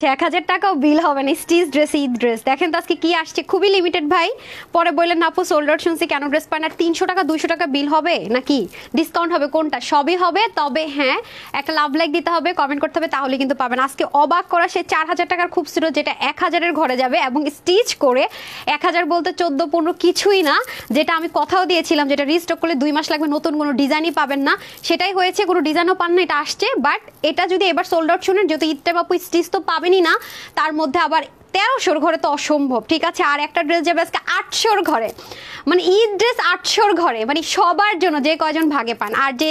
1000 টাকাও বিল হবে না। স্টিচ ড্রেস, ঈদ ড্রেস দেখেন তো আজকে কি আসছে, খুবই লিমিটেড ভাই। পরে বললেন আপু সোল্ড আউট শুনছি, কেন ড্রেস পায় না? 300 টাকা 200 টাকা বিল হবে নাকি ডিসকাউন্ট হবে, কোনটা? সবই হবে। তবে হ্যাঁ, একটা লাভ লাইক দিতে হবে, কমেন্ট করতে হবে, তাহলে কিন্তু পাবেন। আজকে অবাক করা সে 4000 টাকার খুবসুরত, যেটা 1000-এর ঘরে যাবে এবং স্টিচ করে 1000 বলতে 14-15 কিছুই না, যেটা আমি কথাও দিয়েছিলাম, যেটা রিস্টক করলে 2 মাস লাগবে, নতুন কোনো ডিজাইনই পাবেন না। সেটাই হয়েছে, কোনো ডিজাইনও পান না, এটা আসছে। বাট এটা যদি এবার সোল্ড আউট শুনেন, যেহেতু ঈদটা বাপু স্টিচ তো পাবেন না, তার মধ্যে আবার 1300-র ঘরে তো অসম্ভব, ঠিক আছে। আর একটা ড্রেস যাবে আজকে 800-র ঘরে, মানে ঈদ ড্রেস 800-র ঘরে, মানে সবার জন্য, যে কয়জন ভাগে পান। আর যে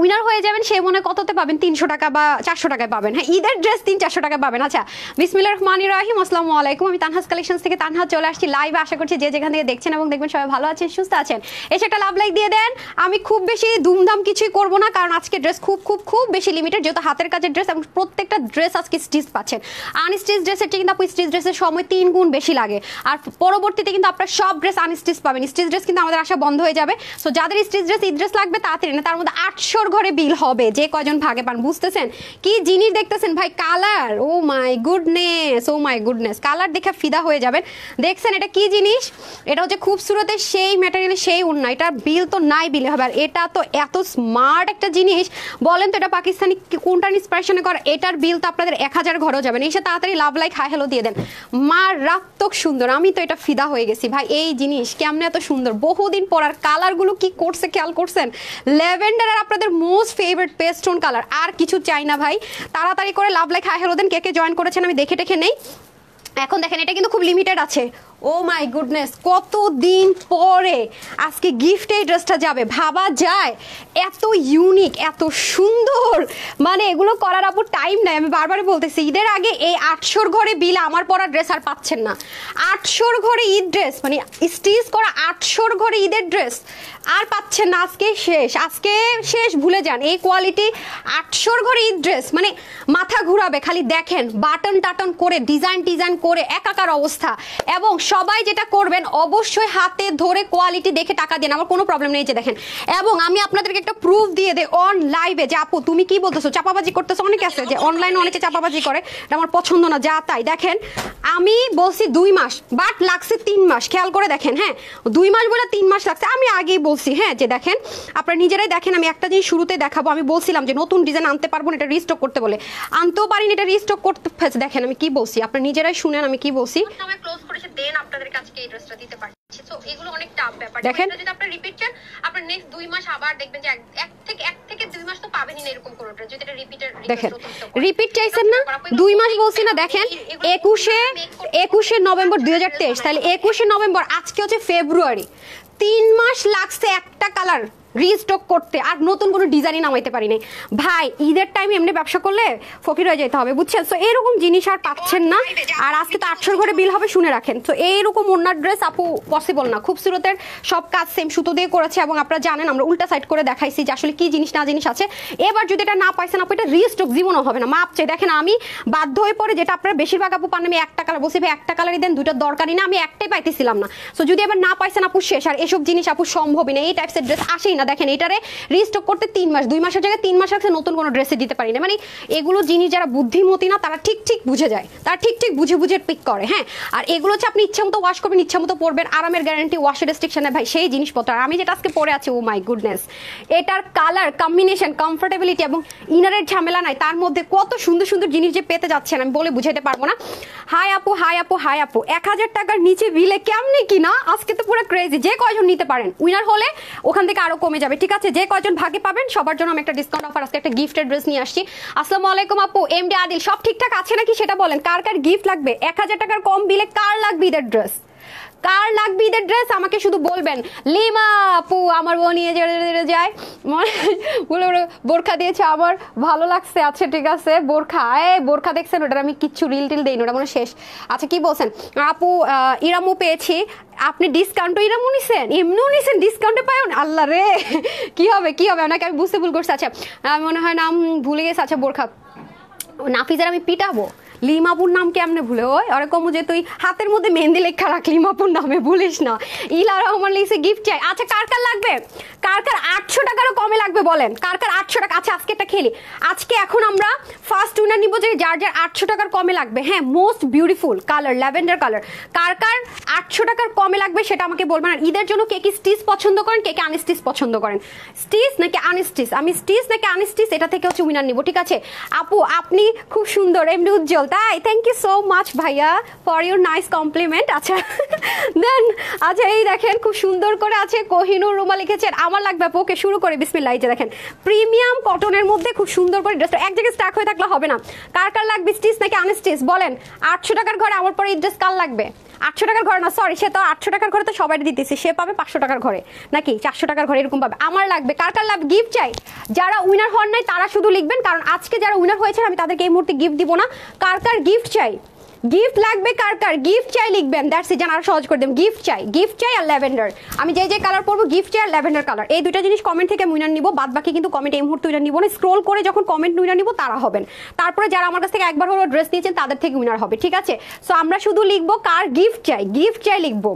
উইনার হয়ে যাবেন সে মনে কততে পাবেন, 300 টাকা বা 400 টাকায় পাবেন। হ্যাঁ, ঈদের ড্রেস 300-400 টাকায় পাবেন। আচ্ছা, বিসমিল্লাহির রহমানির রহিম, আসসালামু আলাইকুম। আমি তানহাস কালেকশনস থেকে তানহা চলে আসছি লাইভে। আশা করছি যে যেখান থেকে দেখছেন এবং দেখবেন সবাই ভালো আছেন, সুস্থ আছেন। এসে একটা লাভ লাইক দিয়ে দেন। আমি খুব বেশি ধুমধাম কিছুই করব না, কারণ আজকে ড্রেস খুব খুব খুব বেশি লিমিটেড, যেহেতু হাতের কাজের ড্রেস এবং প্রত্যেকটা ড্রেস আজকে স্টিচ পাচ্ছেন। আনস্টিচ ড্রেসের চেয়ে কিন্তু আপু স্টিচ ড্রেসের সময় 3 গুণ বেশি লাগে। আর পরবর্তীতে কিন্তু আপনারা সব ড্রেস আনস্টিচ পাবেন। স্টিচ ড্রেস কিন্তু আমাদের আসা বন্ধ হয়ে যাবে। সো যাদের স্টিচ ড্রেস ঈদ ড্রেস লাগবে তাড়াতাড়ি না, তার মধ্যে 800-র ঘরে বিল হবে, যে কয়জন ভাগে পান। বুঝতেছেন কি জিনিস দেখতেছেন ভাই? Colour, oh my goodness, oh my goodness, colour দেখে ফিদা হয়ে যাবেন। দেখছেন এটা কি জিনিস? এটা হচ্ছে খুবসুরতের সেই ম্যাটেরিয়ালের সেই ওড়না। এটার বিল তো নাই বিলে হবে। আর এটা তো এত স্মার্ট একটা জিনিস, বলেন তো এটা পাকিস্তানি কোনটার ইন্সপিরেশনে করা? এটার বিল তো আপনাদের 1000 ঘরেও যাবেন। এসে তাড়াতাড়ি লাভ লাইক হাই হ্যালো দিয়ে দেন। মারাত্মক সুন্দর, আমি তো এটা ফিদা হয়ে গেছি ভাই। এই জিনিস কেমনে এত সুন্দর, বহুদিন পর। আর কালারগুলো কি করছে খেয়াল করছেন? ল্যাভেন্ডার আর আপনাদের মোস্ট ফেভারিট পেস্টোন কালার, আর কিছু চাই না ভাই। তাড়াতাড়ি করে লাভ লাইক হাই হ্যালো দেন। কে কে জয়েন করেছেন আমি দেখে টেখে নেই। এখন দেখেন এটা কিন্তু খুব লিমিটেড আছে। ও মাই গুডনেস, কতদিন পরে আজকে গিফট এই ড্রেসটা যাবে, ভাবা যায়? এত ইউনিক, এত সুন্দর, মানে এগুলো করার আপু টাইম নাই। আমি বারবারই বলতেছি, ঈদের আগে এই 800-র ঘরে বিল আমার পরা ড্রেস আর পাচ্ছেন না। 800-র ঘরে ঈদ ড্রেস, মানে স্টিচ করা 800-র ঘরে ঈদের ড্রেস আর পাচ্ছেন না। আজকে শেষ, আজকে শেষ, ভুলে যান। এই কোয়ালিটি 800-র ঘরে ঈদ ড্রেস, মানে মাথা ঘুরাবে। খালি দেখেন বাটন টাটন করে, ডিজাইন টিজাইন করে একাকার অবস্থা। এবং সবাই যেটা করবেন, অবশ্যই হাতে ধরে কোয়ালিটি দেখে টাকা দেন, আমার কোনো প্রবলেম নেই। যে দেখেন, এবং আমি আপনাদেরকে একটা প্রুফ দিয়ে দেই অন লাইভে, যে আপু তুমি কি বলতেছো, চাপাবাজি করতেছো। অনেকে আছে যে অনলাইনে অনেকে চাপাবাজি করে, এটা আমার পছন্দ না, যা তাই। দেখেন আমি বলছি 2 মাস, বাট লাগছে 3 মাস। খেয়াল করে দেখেন, হ্যাঁ 2 মাস বলে 3 মাস লাগছে, আমি আগেই বলছি। হ্যাঁ, যে দেখেন আপনারা নিজেরাই দেখেন, আমি একটা জিনিস শুরুতে দেখাবো। আমি বলছিলাম যে নতুন ডিজাইন আনতে পারবো না, এটা রিস্টক করতে বলে, আনতেও পারিনি, এটা রিস্টক করতে ফেলছে। দেখেন আমি কি বলছি, আপনারা নিজেরাই শুনেন আমি কি বলছি। আমি ক্লোজ করেছি, দেন আপনাদের কাছে এই ড্রেসটা দিতে পারছি। সো এগুলো অনেক টাফ ব্যাপার। দেখেন যদি আপনি রিপিট চান, আপনি নেক্সট 2 মাস আবার দেখবেন যে এক থেকে 2 মাস তো পাবেনই না এরকম কোনো ড্রেস, যদি এটা রিপিটের। দেখেন রিপিট চাইছেন না, 2 মাস বলছি না। দেখেন 21শে নভেম্বর 2023, তাহলে 21শে নভেম্বর, আজকে হচ্ছে ফেব্রুয়ারি, 3 মাস লাগছে একটা কালার রিস্টক করতে, আর নতুন কোনো ডিজাইনই নামাইতে পারি নাই ভাই। ঈদের টাইমে এমনি ব্যবসা করলে ফকির হয়ে যেতে হবে, বুঝছেন? সো এরকম জিনিস আর পাচ্ছেন না। আর আজকে তো 800-র ঘরে বিল হবে, শুনে রাখেন। তো এইরকম ওনার ড্রেস আপু পসিবল না। খুবসুরতের সব কাজ সেম সুতো দিয়ে করেছে, এবং আপনারা জানেন আমরা উল্টা সাইড করে দেখাইছি যে আসলে কি জিনিস না জিনিস আছে। এবার যদি এটা না পাইছেন আপু, এটা রিস্টক জীবনও হবে না, মাপ চাই। দেখেন আমি বাধ্য হয়ে পড়ে, যেটা আপনারা বেশিরভাগ আপু পান, আমি একটা কালার বলছি ভাই, একটা কালারই দেন, দুইটার দরকারই না, আমি একটাই পাইতেছিলাম না। সো যদি এবার না পাইছেন আপু, শেষ। আর এসব জিনিস আপু সম্ভবই না, এই টাইপসের ড্রেস আসেই না। দেখেন এটারে রিস্টক করতে 3 মাস, 2 মাসের জায়গায় 3 মাস লাগছে, নতুন কোনো ড্রেসে দিতে পারি না। মানে এগুলো জিনিস যারা বুদ্ধিমতী না, তারা ঠিক ঠিক বুঝে যায়, তারা ঠিক ঠিক বুঝে বুঝে পিক করে। হ্যাঁ, আর এগুলো হচ্ছে আপনি ইচ্ছা মতো ওয়াশ করবেন, ইচ্ছা মতো পরবেন, আরামের গ্যারান্টি, ওয়াশের রেস্ট্রিকশনে ভাই সেই জিনিসপত্র। আর আমি যেটা আজকে পরে আছি, ও মাই গুডনেস, এটার কালার কম্বিনেশন, কমফোর্টেবিলিটি এবং ইনারের ঝামেলা নাই, তার মধ্যে কত সুন্দর সুন্দর জিনিস যে পেতে যাচ্ছেন আমি বলে বুঝাইতে পারবো না। হাই আপু, হাই আপু, হাই আপু, 1000 টাকার নিচে বিলে কেমনি কিনা আজকে তো পুরো ক্রেজি। যে কয়জন নিতে পারেন, উইনার হলে ওখান থেকে আরো কমে যাবে, ঠিক আছে? যে কয়জন ভাগে পাবেন সবার জন্য আমি একটা ডিসকাউন্ট অফার, আজকে একটা গিফটেড ড্রেস নিয়ে আসছি। আসসালামু আলাইকুম আপু, এমডি আদিল, সব ঠিকঠাক আছে নাকি সেটা বলেন। কার কার গিফট লাগবে? 1000 টাকার কম বিলে কার লাগবে ঈদের ড্রেস? কার লাগবে ঈদের ড্রেস আমাকে শুধু বলবেন। লিমা আপু, আমার বোন নিয়ে যায়, বলে বোরখা দিয়েছে, আমার ভালো লাগছে। আচ্ছা ঠিক আছে, বোরখা, বোরখা দেখছেন, ওটার আমি কিচ্ছু রিল টিল দেই না, ওটা মনে শেষ। আচ্ছা কি বলছেন আপু? ইরামু পেয়েছি, আপনি ডিসকাউন্টও ইরামু নিছেন, এমনিও নিছেন, ডিসকাউন্টে পাবেন। আল্লাহ রে, কি হবে কি হবে, ওনাকে আমি বুঝতে ভুল করছি। আচ্ছা আমি মনে হয় নাম ভুলে গেছি। আচ্ছা বোরখা, নাফিজার আমি পিটাবো, লিমাপুর নাম কেমনে ভুলে ওই ওরকম যে তুই হাতের মধ্যে মেহেন্দি লেখা রাখ লিমাপুর নামে ভুলিস না। ইলা রহমান লিখছে গিফট চাই। আচ্ছা কার কার লাগবে, কার কার 800 টাকারও কমে লাগবে বলেন, কার কার 800 টাকা। আচ্ছা আজকে একটা খেলি, আজকে এখন আমরা ফার্স্ট উইনার নিব যে যার যার 800 টাকার কমে লাগবে। হ্যাঁ most beautiful colour lavender colour, কার কার 800 টাকার কমে লাগবে সেটা আমাকে বলবেন। আর ঈদের জন্য কে কি স্টিচ পছন্দ করেন, কে কে আনস্টিচ পছন্দ করেন, স্টিচ নাকি আনস্টিচ, আমি স্টিচ নাকি আনস্টিচ এটা থেকে হচ্ছে উইনার নিব, ঠিক আছে। আপু আপনি খুব সুন্দর, এমনি উজ্জ্বল, তাই থ্যাংক ইউ সো মাচ ভাইয়া ফর ইউর নাইস কমপ্লিমেন্ট। আচ্ছা দেন আচ্ছা এই দেখেন খুব সুন্দর করে আছে কোহিনুর রুমা লিখেছেন আমার লাগবে আপু। ওকে শুরু করে বিসমিল্লাহ। এই যে দেখেন প্রিমিয়াম কটনের মধ্যে খুব সুন্দর করে ড্রেসটা, এক জায়গায় স্টাক হয়ে থাকলে হবে না। কার কার লাগবে স্টিচ নাকি আনস্টিচ বলেন। 800 টাকার ঘরে আমার পরে এই ড্রেস কার লাগবে, 800 টাকার ঘরে না সরি, সে তো 800 টাকার ঘরে তো সবাই দিতেছে, সে পাবে 500 টাকার ঘরে নাকি 400 টাকার ঘরে এরকম পাবে। আমার লাগবে, কার কার লাগবে গিফট চাই। যারা উইনার হন নাই তারা শুধু লিখবেন, কারণ আজকে যারা উইনার হয়েছেন আমি তাদেরকে এই মুহূর্তে গিফট দিব না। কার কার গিফট চাই, গিফট লাগবে, কার কার গিফট চাই লিখবেন। দ্যাটস ইট, আরো সহজ করে দেব। গিফট চাই, গিফট চাই আর ল্যাভেন্ডার, আমি যে যে কালার পরবো গিফট চাই আর ল্যাভেন্ডার কালার, এই দুইটা জিনিস কমেন্ট থেকে উইনার নিব। বাদ বাকি কিন্তু কমেন্ট এই মুহূর্তে উইনার নিব না, স্ক্রোল করে যখন কমেন্ট উইনার নিব তারা হবেন। তারপরে যারা আমার কাছ থেকে একবার হলো ড্রেস নিয়েছেন তাদের থেকে উইনার হবে, ঠিক আছে। সো আমরা শুধু লিখবো কার গিফট চাই, গিফট চাই লিখবো,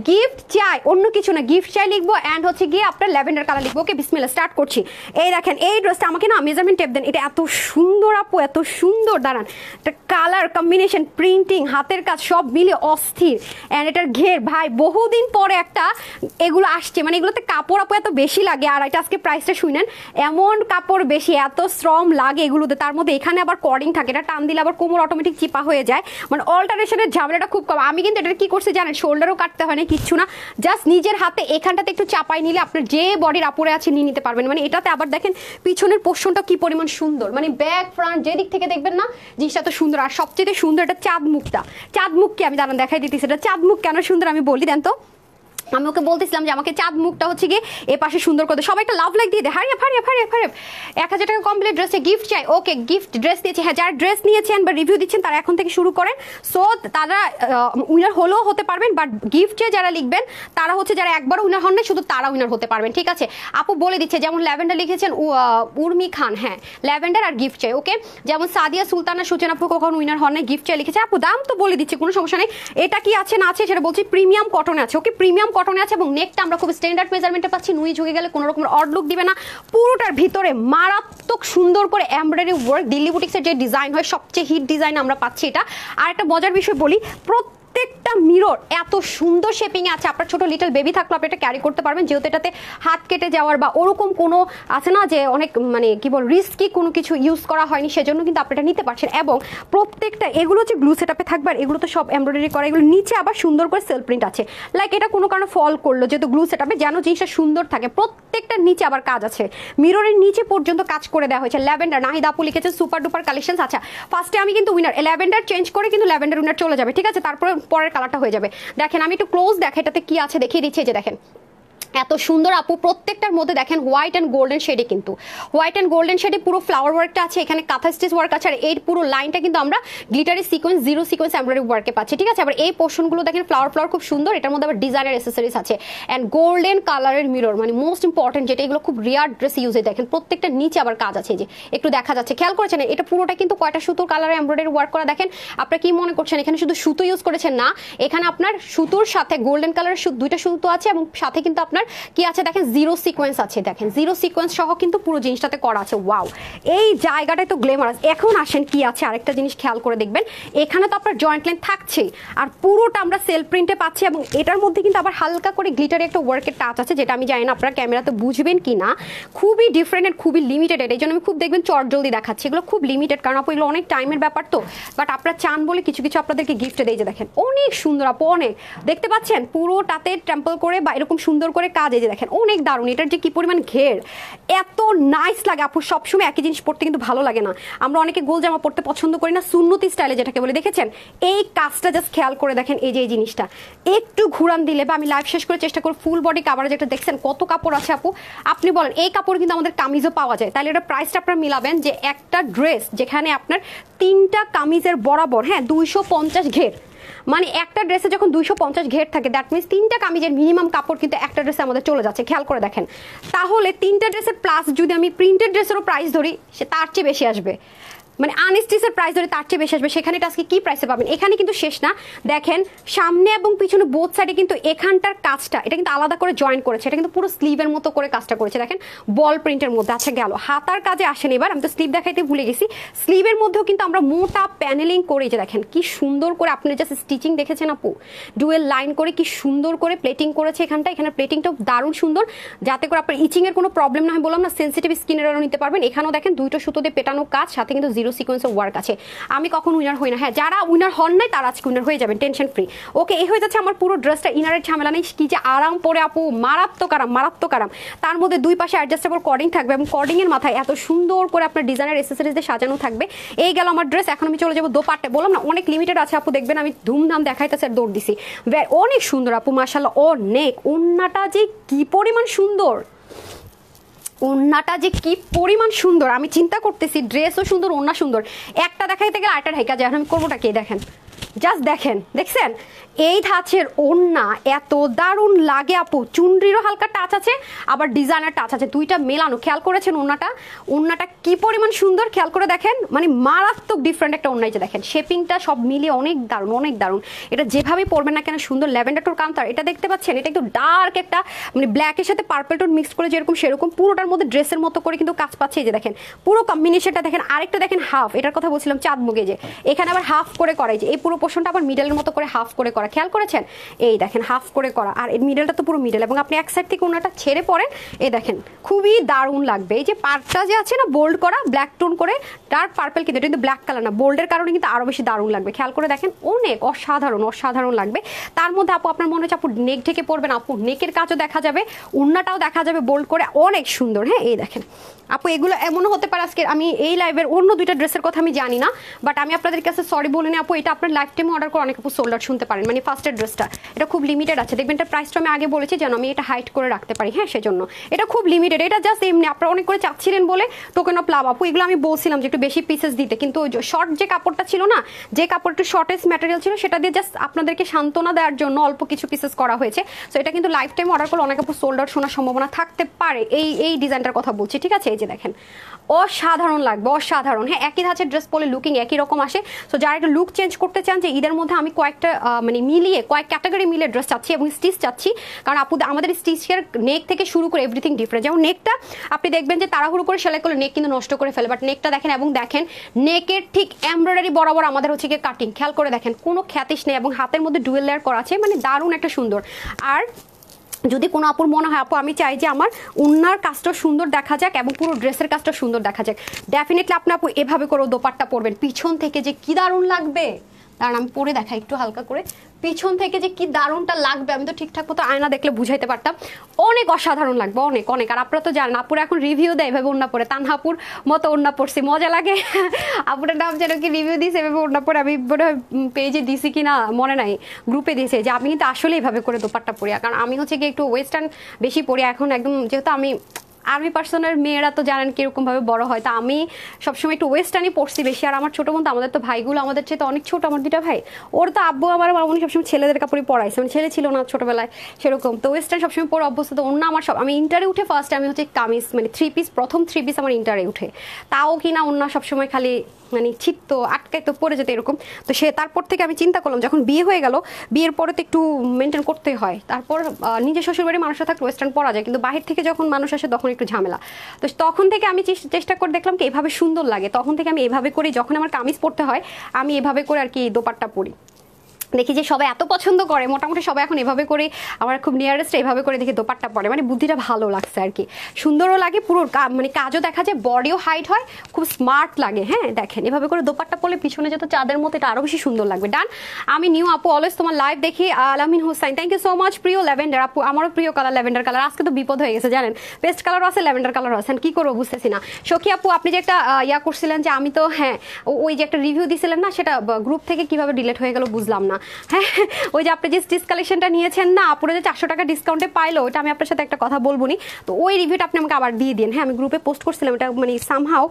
গিফট চাই অন্য কিছু না, গিফট চাই লিখবো অ্যান্ড হচ্ছে গিয়ে আপনার ল্যাভেন্ডার কালার লিখবো। ওকে বিসমিল্লাহ স্টার্ট করছি। এই দেখেন এই ড্রেসটা আমাকে না মেজারমেন্ট টেপ দেন, এটা এত সুন্দর আপু এত সুন্দর, দাঁড়ান এটা কালার কম্বিনেশন প্রিন্টিং হাতের কাজ সব মিলে অস্থির। এন্ড এটার ঘের ভাই বহুদিন পরে একটা এগুলো আসছে, মানে এগুলোতে কাপড় আপু এত বেশি লাগে। আর এটা আজকে প্রাইসটা শুনেন, এমন কাপড় বেশি এত শ্রম লাগে এগুলোতে, তার মধ্যে এখানে আবার কর্ডিং থাকে, এটা টান দিলে আবার কোমর অটোমেটিক চিপা হয়ে যায়, মানে অল্টারেশনের ঝামেলাটা খুব কম। আমি কিন্তু এটা কি করছি জানেন, শোল্ডারও কাটতে হয় না কিচ্ছু না, জাস্ট নিজের হাতে এখানটাতে একটু চাপাই নিলে আপনার যে বডির আপুরে আছে নিয়ে নিতে পারবেন। মানে এটাতে আবার দেখেন পিছনের পোর্শনটা কি পরিমাণ সুন্দর, মানে ব্যাক ফ্রন্ট যে দিক থেকে দেখবেন না জিনিসটা তো সুন্দর। আর সবচেয়ে সুন্দর এটা চাঁদ মুখটা, চাঁদ মুখকে আমি দাঁড়ান দেখাই দিতেছি, এটা চাঁদ মুখ কেন সুন্দর আমি বলি দেন তো। আমি ওকে বলতেছিলাম যে আমাকে চাঁদ মুখটা হচ্ছে গিয়ে এ পাশে সুন্দর করে সবাই একটা লাভ লাইক দিয়ে দে, হারিয়ে হারিয়ে হারিয়ে হারিয়ে 1000 টাকা কমপ্লিট ড্রেসে গিফট চাই। ওকে গিফট ড্রেস দিয়েছে, হ্যাঁ যারা ড্রেস নিয়েছেন বা রিভিউ দিচ্ছেন তারা এখন থেকে শুরু করেন। সো তারা উইনার হলেও হতে পারবেন, বাট গিফট চাই যারা লিখবেন তারা হচ্ছে যারা একবার উইনার হন না শুধু তারা উইনার হতে পারবেন, ঠিক আছে। আপু বলে দিচ্ছে যেমন ল্যাভেন্ডার লিখেছেন উর্মি খান, হ্যাঁ ল্যাভেন্ডার আর গিফট চাই। ওকে যেমন সাদিয়া সুলতানা সুচেন আপু কখন উইনার হন না গিফট চাই লিখেছে। আপু দাম তো বলে দিচ্ছে কোনো সমস্যা নেই, এটা কি আছে না আছে সেটা বলছি। প্রিমিয়াম কটনে আছে, ওকে প্রিমিয়াম কটনে আছে এবং নেক আমরা খুব স্ট্যান্ডার্ড মেজারমেন্টে পাচ্ছি, নুই ঝুঁকে গেলে কোনো রকমের অড লুক দিবে না। পুরোটার ভিতরে মারাত্মক সুন্দর করে এমব্রয়ডারি ওয়ার্ক, দিল্লি বুটিক্সের যে ডিজাইন হয় সবচেয়ে হিট ডিজাইন আমরা পাচ্ছি এটা। আর একটা মজার বিষয় বলি, প্রত্যেকটা মিরর এত সুন্দর শেপিং এ আছে, আপনার ছোট লিটল বেবি থাকলে আপনি এটা ক্যারি করতে পারবেন, যেহেতু এটাতে হাত কেটে যাওয়ার বা ওরকম কোনো আছে না যে অনেক মানে কি বল রিস্কি কোনো কিছু ইউজ করা হয়নি, সেজন্য কিন্তু আপনি এটা নিতে পারছেন। এবং প্রত্যেকটা এগুলো হচ্ছে গ্লু সেটআপে থাকবে, আর এগুলো তো সব এমব্রয়ডারি করা, এগুলো নিচে আবার সুন্দর করে সেলফ প্রিন্ট আছে। লাইক এটা কোনো কারণে ফল করলো যেহেতু গ্লু সেটআপে, যেন জিনিসটা সুন্দর থাকে। প্রত্যেকটার নিচে আবার কাজ আছে, মিররের নিচে পর্যন্ত কাজ করে দেওয়া হয়েছে। ল্যাভেন্ডার নাহিদ আপু লিখেছে সুপার ডুপার কালেকশন। আচ্ছা ফার্স্টে আমি কিন্তু উইনার ল্যাভেন্ডার চেঞ্জ করে কিন্তু ল্যাভেন্ডার উইনার চলে যাবে, ঠিক আছে, তারপরে পরের কালারটা হয়ে যাবে। দেখেন আমি একটু ক্লোজ দেখাই এটাতে কি আছে দেখিয়ে দিচ্ছি। যে দেখেন এত সুন্দর আপু, প্রত্যেকটার মধ্যে দেখেন হোয়াইট অ্যান্ড গোল্ডেন শেডে, কিন্তু হোয়াইট অ্যান্ড গোল্ডেন শেডে পুরো ফ্লাওয়ার ওয়ার্কটা আছে, এখানে কাঁথা স্টিচ ওয়ার্ক আছে। আর এই পুরো লাইনটা কিন্তু আমরা glittery sequence zero sequence embroidery ওয়ার্কে পাচ্ছি, ঠিক আছে। আবার এই পোর্শনগুলো দেখেন ফ্লাওয়ার ফ্লাওয়ার খুব সুন্দর, এটার মধ্যে আবার ডিজাইনার অ্যাসেসরিজ আছে অ্যান্ড গোল্ডেন কালারের মিরর, মানে মোস্ট ইম্পর্টেন্ট যেটা, এগুলো খুব রিয়ার ড্রেস ইউজে দেখেন প্রত্যেকটা নিচে আবার কাজ আছে, যে একটু দেখা যাচ্ছে খেয়াল করেছেন। এটা পুরোটা কিন্তু কয়টা সুতোর কালারের এমব্রয়ডারি ওয়ার্ক করা, দেখেন আপনারা কি মনে করছেন এখানে শুধু সুতো ইউজ করেছেন, না এখানে আপনার সুতোর সাথে গোল্ডেন কালারের দুইটা সুতো আছে এবং সাথে কিন্তু আপনার কি আছে দেখেন জিরো সিকোয়েন্স আছে, দেখেন জিরো সিকোয়েন্স সহ কিন্তু পুরো জিনিসটাতে করা আছে। ওয়াও এই জায়গাটায় তো গ্ল্যামারাস। এখন আসেন কি আছে আরেকটা জিনিস খেয়াল করে দেখবেন, এখানে তো আপনার জয়েন্ট লাইন থাকছেই, আর পুরোটা আমরা সেলফ প্রিন্টে পাচ্ছি এবং এটার মধ্যে কিন্তু আবার হালকা করে গ্লিটারে একটা ওয়ার্কের টাচ আছে, যেটা আমি জানি না আপনারা ক্যামেরাতে বুঝবেন কি না। খুবই ডিফারেন্ট এন্ড খুবই লিমিটেড, এই জন্য আমি খুব দেখবেন চট জলদি দেখাচ্ছি, এগুলো খুব লিমিটেড, কারণ আপু এগুলো অনেক টাইমের ব্যাপার তো। বাট আপনারা চান বলে কিছু কিছু আপনাদেরকে গিফটে দেয়, যে দেখেন অনেক সুন্দর আপু, অনেক দেখতে পাচ্ছেন পুরোটাতে টেম্পল করে বা এরকম সুন্দর করে কাজ, এই যে দেখেন অনেক দারুণ। এটার যে কি পরিমাণ ঘের এত নাইস লাগে আপু, সবসময় একই জিনিস পড়তে কিন্তু ভালো লাগে না, আমরা অনেকে গোল জামা পড়তে পছন্দ করি না, সুন্নতি স্টাইলে যেটাকে বলে। দেখেছেন এই কাজটা জাস্ট খেয়াল করে দেখেন, এই যে এই জিনিসটা একটু ঘুরান দিলে বা আমি লাইভ শেষ করে চেষ্টা করি ফুল বডি কাভারেজ, একটা দেখছেন কত কাপড় আছে আপু, আপনি বলেন এই কাপড় কিন্তু আমাদের কামিজও পাওয়া যায়, তাহলে এটা প্রাইসটা আপনারা মিলাবেন যে একটা ড্রেস যেখানে আপনার 3টা কামিজের বরাবর, হ্যাঁ 250 ঘের, মানে একটা ড্রেসে যখন 250 ঘের থাকে দ্যাট মিনস 3টা কামিজের মিনিমাম কাপড় কিন্তু একটা ড্রেসে আমাদের চলে যাচ্ছে, খেয়াল করে দেখেন। তাহলে 3টা ড্রেসের প্লাস যদি আমি প্রিন্টেড ড্রেসেরও প্রাইস ধরি, সে তার চেয়ে বেশি আসবে। মানে আনস্টিচের প্রাইস ধরে তার চেয়ে বেশি আসবে, সেখানে এটা আজকে কি প্রাইসে পাবেন। এখানে কিন্তু শেষ না, দেখেন সামনে এবং পিছনে বোথ সাইডে কিন্তু এখানটার কাজটা এটা কিন্তু আলাদা করে জয়েন করেছে, এটা কিন্তু পুরো স্লিভের মতো করে কাজটা করেছে, দেখেন বল প্রিন্টের মধ্যে। আচ্ছা গেল হাতার কাজে আসেন, এবার আমি তো স্লিভ দেখাইতে ভুলে গেছি। স্লিভের মধ্যেও কিন্তু আমরা মোটা প্যানেলিং করে, যে দেখেন কি সুন্দর করে আপনি জাস্ট স্টিচিং দেখেছেন আপু, ডুয়েল লাইন করে কি সুন্দর করে প্লেটিং করেছে এখানটা, এখানে প্লেটিংটাও দারুণ সুন্দর, যাতে করে আপনার ইচিং এর কোনো প্রবলেম না হয়। বললাম না সেন্সিটিভ স্কিনেরও নিতে পারবেন। এখানেও দেখেন দুইটা সুতো দিয়ে পেটানো কাজ, সাথে কিন্তু জিরো সিকোয়েন্সের ওয়ার্ক আছে। আমি কখন উইনার হই না, হ্যাঁ যারা উইনার হন নাই তারা আজকে উইনার হয়ে যাবেন, টেনশন ফ্রি। ওকে, এই হয়ে যাচ্ছে আমার পুরো ড্রেসটা, ইনারের ঝামেলা নেই, কি যে আরাম পরে আপু, মারাত্মক আরাম, মারাত্মক আরাম। তার মধ্যে দুই পাশে অ্যাডজাস্টেবল কর্ডিং থাকবে এবং কর্ডিং এর মাথায় এত সুন্দর করে আপনার ডিজাইনার এসেসরিজ দিয়ে সাজানো থাকবে। এই গেল আমার ড্রেস। এখন আমি চলে যাবো দোপাট্টা। বললাম না অনেক লিমিটেড আছে আপু, দেখবেন আমি ধুমধাম দেখাইতেছি আর দৌড় দিছি, অনেক সুন্দর আপু মাশাআল্লাহ, অনেক। ওন্নাটা যে কি পরিমাণ সুন্দর, ওন্নাটা যে কি পরিমাণ সুন্দর, আমি চিন্তা করতেছি ড্রেসও সুন্দর, ওন্না সুন্দর, একটা দেখাইতে গেলে আরেকটা ঢাকা যায়। আমি করবোটা কে দেখেন, জাস্ট দেখেন, দেখছেন এই ধাঁচের ওন্না এত দারুণ লাগে আপু। চুনরিরও হালকা টাচ আছে, আবার ডিজাইনার টাচ আছে, দুইটা মেলানো। খেয়াল করেছেন ওন্নাটা, ওন্নাটা কি পরিমাণ সুন্দর, খেয়াল করে দেখেন, মানে মারাত্মক ডিফারেন্ট একটা ওন্নাই, যে দেখেন শেপিংটা সব মিলিয়ে অনেক দারুণ, অনেক দারুণ। এটা যেভাবে পরবেন না কেন সুন্দর। ল্যাভেন্ডার টোর কান্তার এটা দেখতে পাচ্ছেন, এটা একটু ডার্ক একটা মানে ব্ল্যাকের সাথে পার্পল টোন মিক্স করে যেরকম সেরকম, পুরোটার মধ্যে ড্রেসের মতো করে কিন্তু কাজ পাচ্ছে। এই যে দেখেন পুরো কম্বিনেশনটা দেখেন। আরেকটা দেখেন হাফ, এটার কথা বলছিলাম চাঁদ মুগে, যে এখানে আবার হাফ করে করাই, যে এই পুরো পোর্শনটা আবার মিডলের মতো করে হাফ করে করা, খেয়াল করেছেন, এই দেখেন হাফ করে করা, আর এই মিডলটা তো পুরো মিডল, এবং আপনি এক সাইড থেকে ওনাটা ছেড়ে পড়েন, এই দেখেন খুবই দারুণ লাগবে। এই যে পার্টটা যে আছে না বোল্ড করা ব্ল্যাক টোন করে, ডার্ক পার্পল, কিন্তু এটা কিন্তু ব্ল্যাক কালার না, বোল্ডের কারণে কিন্তু আরো বেশি দারুণ লাগবে। খেয়াল করে দেখেন অনেক অসাধারণ, অসাধারণ লাগবে। তার মধ্যে আপু আপনার মনে হচ্ছে আপু নেক ঢেকে পড়বেন, আপু নেকের কাজও দেখা যাবে, ওন্নাটাও দেখা যাবে বোল্ড করে, অনেক সুন্দর। হ্যাঁ এই দেখেন আপু, এগুলো এমনও হতে পারে আজকে আমি এই লাইভের অন্য দুইটা ড্রেসের কথা আমি জানি না, বাট আমি আপনাদের কাছে সরি বলে নিই আপু, এটা আপনার লাইফ টাইমে অর্ডার করে অনেক আপু সোল্ড আউট শুনতে পারেন। মানে ফার্স্টের ড্রেসটা এটা খুব লিমিটেড আছে, দেখবেন এটা প্রাইসটা আমি আগে বলেছি যেন আমি এটা হাইট করে রাখতে পারি, হ্যাঁ সেজন্য এটা খুব লিমিটেড। এটা জাস্ট এমনি আপনারা অনেক করে চাচ্ছিলেন বলে টোকেন অফ লাভ আপু, এগুলো আমি বলছিলাম যে একটু বেশি পিসেস দিতে, কিন্তু শর্ট যে কাপড়টা ছিল না, যে কাপড় একটু শর্টেজ ম্যাটেরিয়াল ছিল, সেটা দিয়ে জাস্ট আপনাদেরকে সান্ত্বনা দেওয়ার জন্য অল্প কিছু পিসেস করা হয়েছে। সো এটা কিন্তু লাইফ টাইম অর্ডার করলে অনেক আপু সোল্ড আউট শোনার সম্ভাবনা থাকতে পারে। এই ডিজাইনটার কথা বলছি, ঠিক আছে। এই যে দেখেন অসাধারণ লাগবে, অসাধারণ। হ্যাঁ একই ধাঁচের ড্রেস পরলে লুকিং একই রকম আসে। সো যারা একটু লুক চেঞ্জ করতে চান, যে ঈদের মধ্যে আমি কয়েকটা মানে মিলিয়ে কয়েক ক্যাটাগরি মিলিয়ে ড্রেস চাচ্ছি এবং স্টিচ চাচ্ছি, কারণ আপু আমাদের স্টিচের নেক থেকে শুরু করে এভরিথিং ডিফারেন্ট। যেমন নেকটা আপনি দেখবেন যে তাড়াহুড়ো করে সেলাই করলে নেক কিন্তু নষ্ট করে ফেলে, বাট নেকটা দেখেন, এবং দেখেন নেকের ঠিক এমব্রয়ডারি বরাবর আমাদের হচ্ছে গিয়ে কাটিং, খেয়াল করে দেখেন কোনো খ্যাতিস নেই, এবং হাতের মধ্যে ডুয়েল লেয়ার করা আছে, মানে দারুণ একটা সুন্দর। আর যদি কোনো আপুর মনে হয় আপু আমি চাই যে আমার উন্নার কাজটা সুন্দর দেখা যাক এবং পুরো ড্রেসের কাজটা সুন্দর দেখা যাক, ডেফিনেটলি আপনি আপু এভাবে করে দোপাট্টা পরবেন, পিছন থেকে যে কি দারুণ লাগবে। কারণ আমি পরে দেখাই একটু হালকা করে, পিছন থেকে যে কি দারুণটা লাগবে, আমি তো ঠিকঠাক মতো আয়না দেখলে বুঝাইতে পারতাম, অনেক অসাধারণ লাগবে, অনেক অনেক। আর আপনারা তো জানেন আপুরা এখন রিভিউ দেয় এভাবে ওড়না পরে, তানহাপুর মতো ওড়না পরছি, মজা লাগে। আপুরের নাম যেন কি রিভিউ দিয়েছে এভাবে ওড়না পরে, আমি পেজে দিছি কিনা মনে নাই, গ্রুপে দিয়েছে যে আমি কিন্তু আসলে এভাবে করে দোপাট্টা পরি, কারণ আমি হচ্ছে কি একটু ওয়েস্টার্ন বেশি পরি এখন, একদম যেহেতু আমি আর্মি পার্সনের মেয়েরা তো জানেন কিরকম ভাবে বড় হয়, তা আমি সবসময় একটু ওয়েস্টার্নই পড়ছি বেশি। আর আমার ছোট বোন তো, আমাদের তো ভাইগুলো আমাদের চেয়ে তো অনেক ছোট, আমার দুটা ভাই, ওর তো আব্বু আমার মামনি সবসময় ছেলেদের কাপড়ই পরাইছে, মানে ছেলে ছিল না ছোটবেলায় সেরকম, তো ওয়েস্টার্ন সবসময় পরে অভ্যস্ত। তো অন্য আমার সব, আমি ইন্টারে উঠে ফার্স্ট আমি হচ্ছে কামিজ মানে প্রথম থ্রি পিস আমার ইন্টারে উঠে, তাও কিনা অন্য সবসময় খালি মানে ছিটতো আটকাইতো পরে যেতে এরকম। তো সে তারপর থেকে আমি চিন্তা করলাম যখন বিয়ে হয়ে গেল, বিয়ের পরে তো একটু মেনটেন করতে হয়, তারপর নিজের শ্বশুরবাড়ির মানুষের থাকলে ওয়েস্টার্ন পরা যায়, কিন্তু বাহির থেকে যখন মানুষ আসে তখন একটু ঝামেলা। তো তখন থেকে আমি চেষ্টা করে দেখলাম কি এভাবে সুন্দর লাগে, তখন থেকে আমি এভাবে করে, যখন আমার কামিজ পরতে হয় আমি এভাবে করে আর কি দোপাট্টা পরি। দেখি যে সবাই এত পছন্দ করে, মোটামুটি সবাই এখন এভাবে করে, আমার খুব নিয়ারেস্ট এভাবে করে দেখি দোপাট্টা পরে, মানে বুদ্ধিটা ভালো লাগছে আর কি, সুন্দরও লাগে, পুরো মানে কাজও দেখা যায়, বডিও হাইট হয়, খুব স্মার্ট লাগে। হ্যাঁ দেখেন এভাবে করে দোপাট্টা পরলে পিছনে যত চাঁদের মতো এটা আরো বেশি সুন্দর লাগবে। ডান। আমি নিউ আপু অলওয়েজ তোমার লাইভ দেখি, Alamin Hossain, thank you so much. প্রিয় ল্যাভেন্ডার আপু, আমারও প্রিয় কালার ল্যাভেন্ডার কালার, আজকে তো বিপদ হয়ে গেছে জানেন, পেস্ট কালারও আছে ল্যাভেন্ডার কালারও আছে, কি করবো বুঝতেছি না। সখী আপু আপনি যে একটা ইয়া করছিলেন যে আমি তো, হ্যাঁ ওই যে একটা রিভিউ দিছিলেন না, সেটা গ্রুপ থেকে কিভাবে ডিলিট হয়ে গেল বুঝলাম না। না। হ্যাঁ, ওই যে আপনি যে স্টিচ কালেকশনটা নিয়েছেন না, আপুরা যে 400 টাকা ডিসকাউন্টে পাইলো, ওটা আমি আপনার সাথে একটা কথা বলবো নি। তো ওই রিভিউটা আপনি আমাকে আবার দিয়ে দিন। হ্যাঁ, আমি গ্রুপে পোস্ট করছিলাম, এটা মানে সামহাও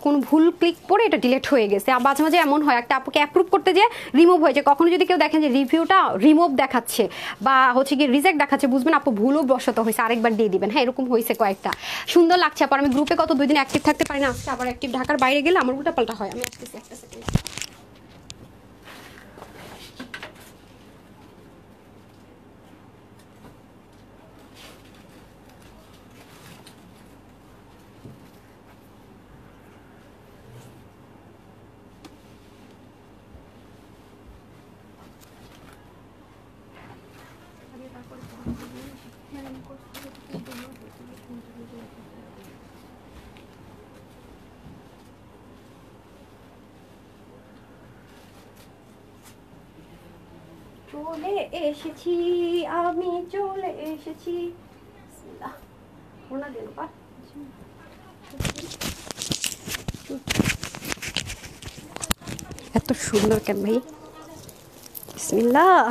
কোনো ভুল ক্লিক করে এটা ডিলিট হয়ে গেছে। আর মাঝে মাঝে এমন হয় একটা আপুকে অ্যাপ্রুভ করতে যে রিমুভ হয়েছে। কখনো যদি কেউ দেখেন যে রিভিউটা রিমুভ দেখাচ্ছে বা হচ্ছে কি রিজেক্ট দেখাচ্ছে, বুঝবেন আপু ভুলও বশত হয়েছে, আরেকবার দিয়ে দিবেন। হ্যাঁ, এরকম হয়েছে কয়েকটা। সুন্দর লাগছে আবার। আমি গ্রুপে কত 2 দিন অ্যাক্টিভ থাকতে পারি না, আজকে আবার অ্যাক্টিভ। ঢাকার বাইরে গেলে আমার উল্টা পাল্টা হয়। আমি আসতেছি একটা সেকেন্ড। চলে এসেছি, আমি চলে এসেছি। বিসমিল্লাহ। ওনা দেন পা। এত সুন্দর কেন ভাই? বিসমিল্লাহ।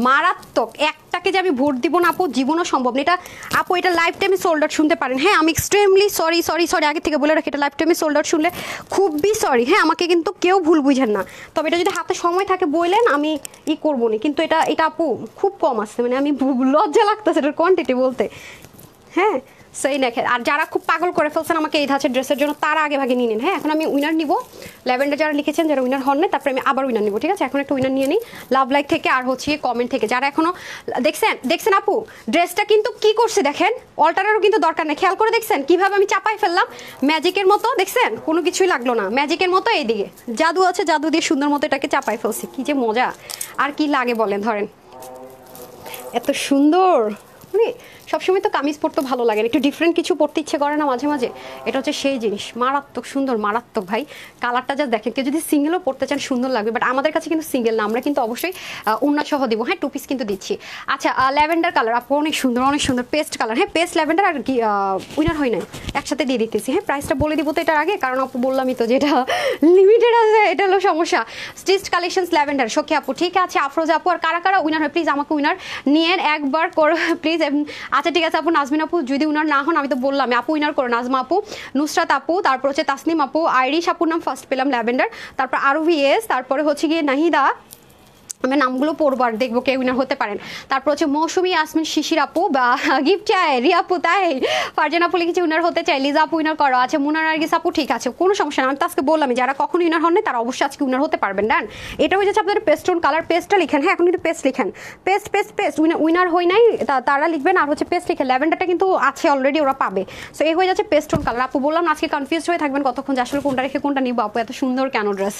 মারাত্মক। একটাকে যে আমি ভোট দিব না আপু, জীবনও সম্ভব না। এটা আপু এটা লাইফ টাইমে সোল্ড আউট শুনতে পারেন। হ্যাঁ, আমি এক্সট্রিমলি সরি সরি সরি আগে থেকে বলে রাখি, এটা লাইফ টাইমে সোল্ড আউট শুনলে খুবই সরি। হ্যাঁ, আমাকে কিন্তু কেউ ভুল বুঝেন না। তবে এটা যদি হাতে সময় থাকে বললেন, আমি করবো না। কিন্তু এটা এটা আপু খুব কম আছে, মানে আমি লজ্জা লাগতেছে এটার কোয়ান্টিটি বলতে। হ্যাঁ, সেই দেখেন। আর যারা খুব পাগল করে ফেলছেন আমাকে এই ধাঁচের ড্রেসের জন্য, তারা আগে ভাগে নিয়ে নিন। হ্যাঁ, এখন আমি উইনার নিব। ল্যাভেন্ডার যারা লিখেছেন, যারা উইনার হন না, তারপরে আমি আবার উইনার নিব। ঠিক আছে, এখন একটা উইনার নিয়ে নিই লাভ লাইক থেকে আর হচ্ছে কমেন্ট থেকে। যারা এখনো দেখছেন আপু ড্রেসটা কিন্তু কি করছে দেখেন, অল্টারেরও কিন্তু দরকার নেই। খেয়াল করে দেখছেন কিভাবে আমি চাপাই ফেললাম ম্যাজিকের মতো। দেখছেন কোনো কিছুই লাগলো না, ম্যাজিকের মতো। এইদিকে জাদু আছে, জাদু দিয়ে সুন্দর মতো এটাকে চাপাই ফেলছি। কি যে মজা! আর কি লাগে বলেন? ধরেন এত সুন্দর, মানে সবসময় তো কামিজ পরতে ভালো লাগে, একটু ডিফারেন্ট কিছু পরতে ইচ্ছে করে না মাঝে মাঝে? এটা হচ্ছে সেই জিনিস। মারাত্মক সুন্দর, মারাত্মক ভাই। কালারটা যা দেখেন, কেউ যদি সিঙ্গেলও পরতে চান সুন্দর লাগবে, বাট আমাদের কাছে কিন্তু সিঙ্গেল না, আমরা কিন্তু অবশ্যই উন্নত সহ দিব। হ্যাঁ, 2 পিস কিন্তু দিচ্ছি। আচ্ছা, ল্যাভেন্ডার কালার আপু অনেক সুন্দর, অনেক সুন্দর। পেস্ট কালার, হ্যাঁ পেস্ট ল্যাভেন্ডার আর কি উইনার হয় নাই, একসাথে দিয়ে দিতেছি। হ্যাঁ, প্রাইসটা বলে দিব তো এটার আগে, কারণ আপু বললামই তো যেটা লিমিটেড আছে, এটা হলো সমস্যা। স্টিচ কালেকশনস ল্যাভেন্ডার সখী আপু, ঠিক আছে। আফরোজা আপু, আর কারা কারা উইনার হয় প্লিজ আমাকে উইনার নিয়ে একবার করো প্লিজ। আচ্ছা ঠিক আছে আপু, নাজমিন আপু যদি উনার না হন, আমি তো বললাম আপু উইনার করো। নাজমা আপু, নুসরাত আপু, তারপর হচ্ছে তাসনিম আপু, আইরিশ আপুর নাম ফার্স্ট পেলাম ল্যাভেন্ডার, তারপর আরও ভিএস, তারপরে হচ্ছে গিয়ে নাহিদা। আমি নামগুলো পড়বো আর দেখবো কে উইনার হতে পারেন। তারপর হচ্ছে মৌসুমী, আসমিন, শিশির আপু বা গিফট চাই, রিয়া আপু, তাই ফারজান আপু লিখেছে উইনার হতে চাই। লিজা আপু উইনার করো। আচ্ছা, মুনা নার্গিস আপু, ঠিক আছে কোনো সমস্যা না। আমি তো আজকে বললাম যারা কখনো উইনার হন না তারা অবশ্যই আজকে উইনার হতে পারবেন। ডান। এটা হয়ে যাচ্ছে আপনাদের পেস্টন কালার। পেস্টটা লিখেন। হ্যাঁ, এখন কিন্তু পেস্ট লিখেন। পেস্ট পেস্ট পেস্ট উইনার হই নাই তারা লিখবেন। আর হচ্ছে পেস্ট লিখেন। ল্যাভেন্ডারটা কিন্তু আছে অলরেডি, ওরা পাবে। সো এই হয়ে যাচ্ছে পেস্টন কালার। আপু বললাম আজকে কনফিউজ হয়ে থাকবেন কতক্ষণ যে আসলে কোনটা রেখে কোনটা নিব। আপু এত সুন্দর কেন ড্রেস,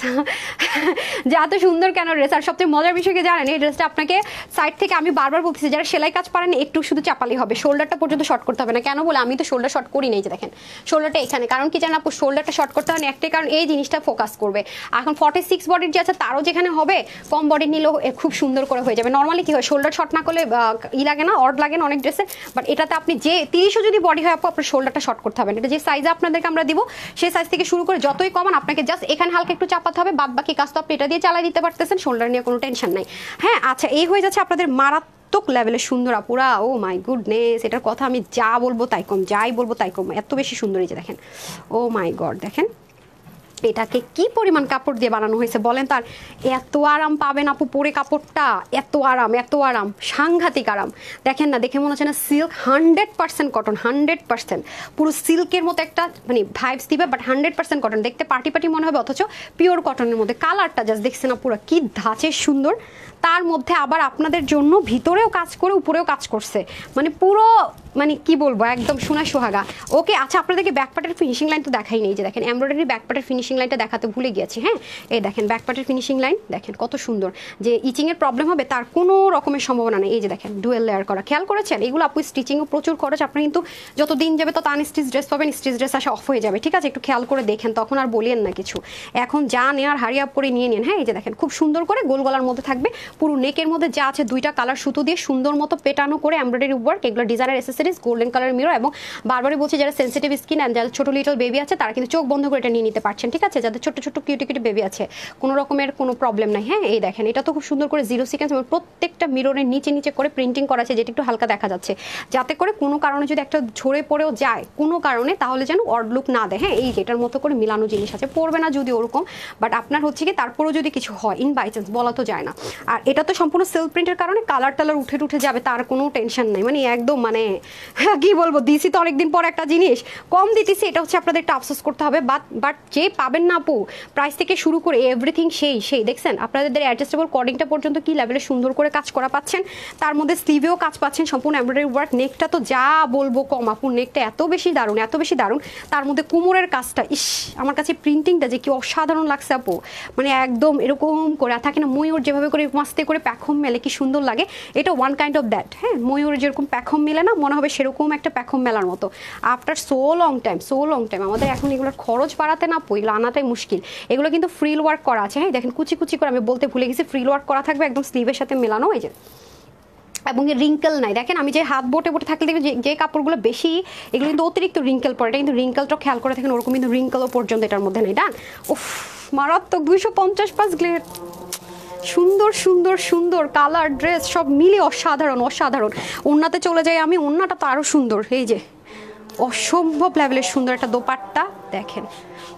যে এত সুন্দর কেন ড্রেস। আর সবচেয়ে মজার বিষয়কে জানেন, এই ড্রেসটা আপনাকে সাইড থেকে আমি বারবার বলতেছি যারা সেলাই কাজ পারেন একটু শুধু চাপালি হবে, শোল্ডারটা পর্যন্ত শর্ট করতে হবে না। কেন বলে আমি তো শোল্ডার শর্ট করি নাই, যে দেখেন শোল্ডারটা এখানে। কারণ কি জানেন আপু, শোল্ডারটা শর্ট করতে হয় না একটাই কারণ, এই জিনিসটা ফোকাস করবে। এখন 46 বডির যে আছে তারও যেখানে হবে, কম বডি নিলেও খুব সুন্দর করে হয়ে যাবে। নর্মালি কি হয়, শোল্ডার শর্ট না করলে লাগে না, অড লাগে না অনেক ড্রেসে। বাট এটাতে আপনি যে 30ও যদি বডি হয় আপু, আপনার শোল্ডারটা শর্ট করতে হবে না। এটা যে সাইজে আপনাদেরকে আমরা দিব সেই সাইজ থেকে শুরু করে যতই কমান, আপনাকে জাস্ট এখানে হালকা একটু চাপাতে হবে, বাদ বাকি কাজ তো আপনি এটা দিয়ে চালাই দিতে পারতেছেন, শোল্ডার নিয়ে কোনো টেনশন নাই। হ্যাঁ, আচ্ছা এই হয়ে যাচ্ছে আপনাদের মারাত্মক লেভেলের সুন্দর আপুরা। ও মাই গুডনেস, এটার কথা আমি যা বলবো তাই কম, যাই বলবো তাই কম, এত বেশি সুন্দর। এই যে দেখেন, ও মাই গড, দেখেন এটাকে কি পরিমাণ কাপড় দিয়ে বানানো হয়েছে বলেন। তার এত আরাম পাবেন আপু পরে, কাপড়টা এত আরাম, এত আরাম, সাংঘাতিক আরাম। দেখেন না, দেখে মনে হচ্ছে না সিল্ক, 100% কটন, 100% পুরো সিল্কের মতো একটা মানে ভাইবস দিবে, বাট 100% কটন। দেখতে পার্টি পার্টি মনে হবে, অথচ পিওর কটনের মধ্যে। কালারটা জাস্ট দেখছেন না পুরো কি ধাঁচের সুন্দর। তার মধ্যে আবার আপনাদের জন্য ভিতরেও কাজ করে উপরেও কাজ করছে, মানে পুরো মানে কি বলবো, একদম সোনা সোহাগা। ওকে, আচ্ছা আপনাদেরকে ব্যাকপার্টের ফিনিশিং লাইন তো দেখাই নেই, যে দেখেন এমব্রয়ডারি ব্যাকপার্টের ফিনিশিং লাইনটা দেখাতে ভুলে গিয়েছি। হ্যাঁ, এই দেখেন ব্যাকপার্টের ফিনিশিং লাইন দেখেন কত সুন্দর। যে ইচিংয়ের প্রবলেম হবে তার কোনো রকমের সম্ভাবনা নেই। এই যে দেখেন ডুয়েল লেয়ার করা, খেয়াল করেছেন? এগুলো আপু স্টিচিংও প্রচুর খরচ, আপনার কিন্তু যত দিন যাবে তত আনস্টিচ ড্রেস পাবেন, স্টিচ ড্রেস আসা অফ হয়ে যাবে। ঠিক আছে, একটু খেয়াল করে দেখেন, তখন আর বলিয়েন না কিছু। এখন যা নেওয়ার হারি আপ করে নিয়ে নিন। হ্যাঁ, এই যে দেখেন খুব সুন্দর করে গোল গলার মধ্যে থাকবে, পুরো নেকের মধ্যে যা আছে 2টা কালার সুতো দিয়ে সুন্দর মতো পেটানো করে এমব্রয়ডারি ওয়ার্ক, এগুলো designer SS accessories, golden colour mirror, এবং বারবারই বলছি যারা সেন্সিটিভ স্কিন অ্যান্ড যারা ছোট লিটল বেবি আছে তারা কিন্তু চোখ বন্ধ করে এটা নিয়ে নিতে পারছেন, ঠিক আছে? যাদের ছোট ছোট কিউটি কিউটি বেবি আছে কোনো রকমের কোনো প্রবলেম নাই। হ্যাঁ, এই দেখেন এটা তো খুব সুন্দর করে জিরো সিকোয়েন্স এবং প্রত্যেকটা মিররের নিচে নিচে করে প্রিন্টিং করা আছে, যেটা একটু হালকা দেখা যাচ্ছে, যাতে করে কোনো কারণে যদি একটা ঝরে পড়েও যায় কোনো কারণে তাহলে যেন অড লুক না দেয়। হ্যাঁ, এই যেটার মতো করে মিলানো জিনিস আছে, পড়বে না যদি ওরকম, বাট আপনার হচ্ছে কি তারপরেও যদি কিছু হয় ইন বাই চান্স, বলা তো যায় না। আর এটা তো সম্পূর্ণ সেলফ প্রিন্টের কারণে কালার টালার উঠে উঠে যাবে তার কোনো টেনশন নেই, মানে একদম মানে কি বলবো, দিছি তো অনেকদিন পর একটা জিনিস কম দিতেছি, এটা হচ্ছে আপনাদের একটা আফসোস করতে হবে। বাট যে পাবেন না আপু, প্রাইস থেকে শুরু করে এভরিথিং সেই দেখছেন আপনাদের অ্যাডজাস্টেবল কর্ডিংটা পর্যন্ত কি লেভেলে সুন্দর করে কাজ করা পাচ্ছেন, তার মধ্যে স্লিভেও কাজ পাচ্ছেন সম্পূর্ণ এমব্রয়ডারি ওয়ার্ক। নেকটা তো যা বলবো কম আপু, নেকটা এত বেশি দারুণ, এত বেশি দারুণ, তার মধ্যে কোমরের কাজটা ইস, আমার কাছে প্রিন্টিংটা যে কি অসাধারণ লাগছে আপু, মানে একদম এরকম করে থাকে না ময়ূর যেভাবে করে মাস্তে করে প্যাখম মেলে কি সুন্দর লাগে, এটা ওয়ান কাইন্ড অফ দ্যাট। হ্যাঁ, ময়ূর যেরকম প্যাখম মেলে না, মনে হবে সেরকম একটা প্যাখম মেলার মতো আফটার সো লং টাইম। আমাদের এখন এগুলোর খরচ বাড়াতে না আপু, এগুলো আনাটাই মুশকিল। এগুলো কিন্তু ফ্রিল ওয়ার্ক করা আছে। হ্যাঁ, দেখেন কুচি কুচি করে, আমি বলতে ভুলে গেছি, ফ্রিল ওয়ার্ক করা থাকবে একদম স্লিভের সাথে মেলানো, এই যে, এবং রিঙ্কেল নাই। দেখেন আমি যে হাত বোটে বোটে থাকলে দেখবেন যে কাপড়গুলো বেশি, এগুলো কিন্তু অতিরিক্ত রিঙ্কেল পড়ে, এটা কিন্তু রিঙ্কেলটা খেয়াল করে থাকেন, ওরকম কিন্তু রিঙ্কেলও পর্যন্ত এটার মধ্যে নেই। ডান, উফ মারাত্মক, 250 গ্লেড, সুন্দর সুন্দর সুন্দর কালার, ড্রেস সব মিলে অসাধারণ। ওড়নাতে চলে যাই আমি, ওড়নাটা তো আরও সুন্দর, এই যে অসম্ভব লেভেলের সুন্দর একটা দোপাট্টা দেখেন।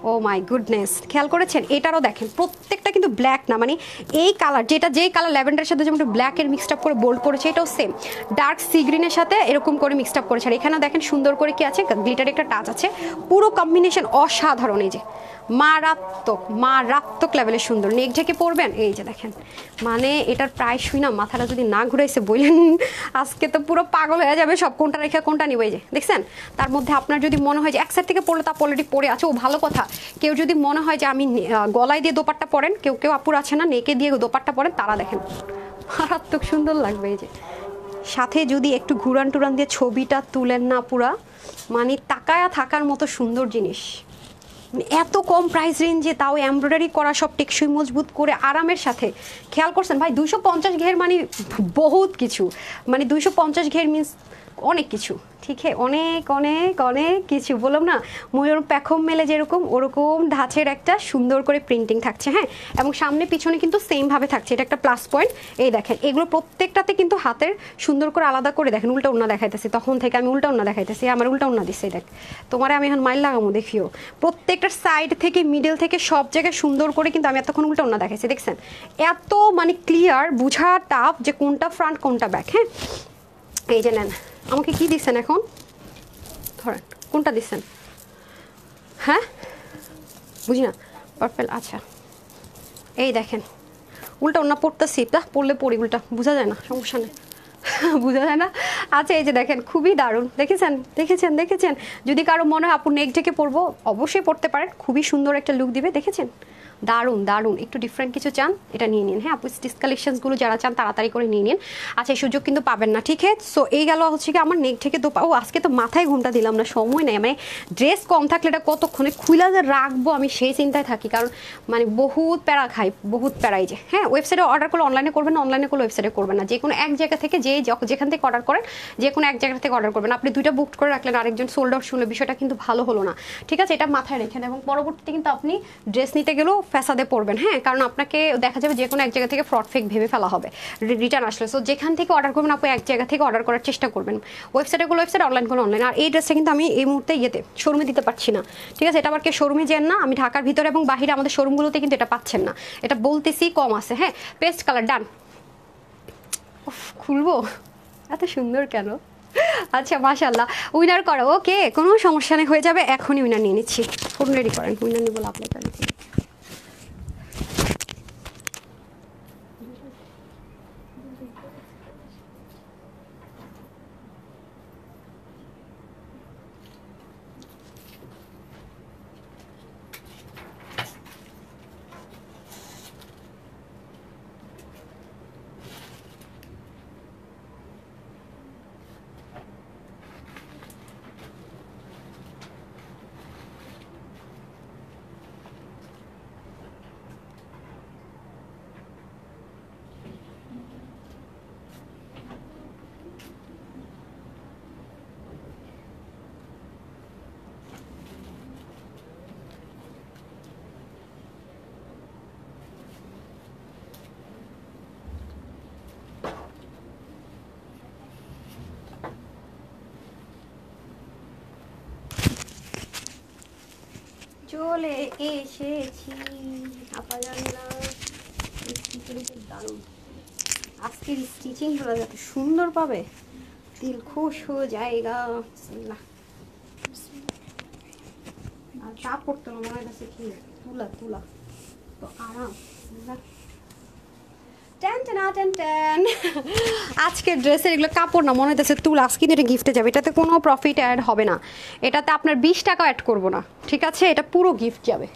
ও মাই গুডনেস, খেয়াল করেছেন এটারও দেখেন প্রত্যেকটা কিন্তু ব্ল্যাক না, মানে এই কালার যেই কালার ল্যাভেন্ডারের সাথে যেমন ব্ল্যাকের মিক্সড আপ করে বোল্ড করেছে, এটাও সেম ডার্ক সি গ্রিনের সাথে এরকম করে মিক্সড আপ করেছে। আর এখানেও দেখেন সুন্দর করে কি আছে, গ্লিটার একটা টাচ আছে, পুরো কম্বিনেশন অসাধারণ। এই যে মারাত্মক লেভেলের সুন্দর, নেক ঢেকে পরবেন, এই যে দেখেন, মানে এটার প্রাইস শুই না মাথাটা যদি না ঘুরাইছে বললেন আজকে তো পুরো পাগল হয়ে যাবে, সব কোনটা রেখে কোনটা নিব। এই যে দেখছেন, তার মধ্যে আপনার যদি মনে হয় যে এক সাইড থেকে পড়লে তা অলরেডি পরে আছে, ও ভালো কথা। কেউ যদি মনে হয় যে আমি গলায় দিয়ে দোপাট্টা পরেন, কেউ আপুর আছে না নেকে দিয়ে দোপাট্টা পরেন, তারা দেখেন মারাত্মক সুন্দর লাগবে। এই যে সাথে যদি একটু ঘুরান টুরান দিয়ে ছবিটা তুলেন না পুরা, মানে তাকায়া থাকার মতো সুন্দর জিনিস, এত কম প্রাইস রেঞ্জে, তাও এমব্রয়ডারি করা, সব টেকসই মজবুত করে আরামের সাথে। খেয়াল করছেন ভাই, 250 ঘের মানে বহুত কিছু, মানে 250 ঘের মিনস অনেক কিছু, ঠিক আছে, অনেক কিছু। বললাম না, ময়ূর প্যাখম মেলে যেরকম ওরকম ধাঁচের একটা সুন্দর করে প্রিন্টিং থাকছে। হ্যাঁ, এবং সামনে পিছনে কিন্তু সেমভাবে থাকছে, এটা একটা প্লাস পয়েন্ট। এই দেখেন এগুলো প্রত্যেকটাতে কিন্তু হাতের সুন্দর করে আলাদা করে দেখেন, উল্টা ওন্না দেখাইতেছি, তখন থেকে আমি উল্টা ওন্না দেখাইতেছি, আমার উল্টা ওন্না দিচ্ছে, দেখ তোমারে আমি এখন মাইল লাগামো, দেখিও প্রত্যেকটা সাইড থেকে মিডল থেকে সব জায়গায় সুন্দর করে কিন্তু আমি এতক্ষণ উল্টা ওন্না দেখাইছি, দেখছেন এত মানে ক্লিয়ার, বোঝা টাফ যে কোনটা ফ্রন্ট কোনটা ব্যাক। হ্যাঁ, এই যে নেন, আমাকে কি দিচ্ছেন এখন, ধরেন কোনটা দিচ্ছেন, হ্যাঁ বুঝি না, পার্পেল, আচ্ছা এই দেখেন উল্টা ওন্না পড়তেছি, পড়লে পড়ি, উল্টা বোঝা যায় না, সমস্যা নেই বোঝা যায় না। আচ্ছা এই যে দেখেন, খুবই দারুণ, দেখেছেন। যদি কারো মনে হয় আপু নেক ঢেকে পরবো, অবশ্যই পড়তে পারেন, খুবই সুন্দর একটা লুক দিবে, দেখেছেন দারুণ। একটু ডিফারেন্ট কিছু চান, এটা নিয়ে নিন। হ্যাঁ আপু, স্টিচ কালেকশনসগুলো যারা চান তাড়াতাড়ি করে নিয়ে নিন। আচ্ছা, এই সুযোগ কিন্তু পাবেন না, ঠিক আছে। সো এই গেল হচ্ছে কি আমার নেক থেকে ও আজকে তো মাথায় ঘুমটা দিলাম না, সময় নেই, মানে ড্রেস কম থাকলে এটা কতক্ষণে খুলে যে রাখবো আমি সেই চিন্তায় থাকি, কারণ মানে বহুত প্যারা খাই, বহুত প্যারাই যে। হ্যাঁ, ওয়েবসাইটে অর্ডার করলে অনলাইনে করবেন না, অনলাইনে করলে ওয়েবসাইটে করবেন না, যে কোনো এক জায়গা থেকে যেখান থেকে অর্ডার করেন, যে কোনো এক জায়গা থেকে অর্ডার করবেন। আপনি দুইটা বুক করে রাখলেন, আরেকজন সোল্ড আউট শুনলে বিষয়টা কিন্তু ভালো হলো না, ঠিক আছে, এটা মাথায় রেখেন। এবং পরবর্তীতে কিন্তু আপনি ড্রেস নিতে গেলেও ফ্যাসাদে পড়বেন। হ্যাঁ, কারণ আপনাকে দেখা যাবে যে কোনো এক জায়গা থেকে ফ্রড ফেক ভেবে ফেলা হবে রিটার্ন আসলে। সো যেখান থেকে অর্ডার করবেন আপনি এক জায়গা থেকে অর্ডার করার চেষ্টা করবেন, ওয়েবসাইটে ওয়েবসাইট, অনলাইন কোনো অনলাইন। আর এই ড্রেসটা কিন্তু আমি এই মুহূর্তে শোরুমে দিতে পারছি না, ঠিক আছে, এটা আবার কে শোরুমে যান না, আমি ঢাকার ভিতরে এবং বাহিরে আমাদের শোরুমগুলোতে কিন্তু এটা পাচ্ছেন না, এটা বলতেছি কম আছে। হ্যাঁ, পেস্ট কালার ডান, খুলবো এত সুন্দর কেন, আচ্ছা মাশাআল্লাহ, উইনার করো, ওকে কোনো সমস্যা নেই, হয়ে যাবে, এখনই উইনার নিয়ে নিচ্ছি, ফোন রেডি করেন, উইনার নিয়ে বলে আপনি করেন। চলে এসেছি আপা জানলা। দারুণ আজকের স্টিচিংগুলো যত সুন্দর পাবে দিল খুশ হয়ে যায়গা। আর কাপড় তো মনে হচ্ছে কি তুলা তুলা তো আরাম। আজকের ড্রেসের এগুলো কাপড় না মনে হচ্ছে তুলা, আজকে এটা গিফটে যাবে, এটাতে কোনো প্রফিট অ্যাড হবে না, এটাতে আপনার 20 টাকা অ্যাড করবো না, ঠিক আছে? এটা পুরো গিফট যাবে।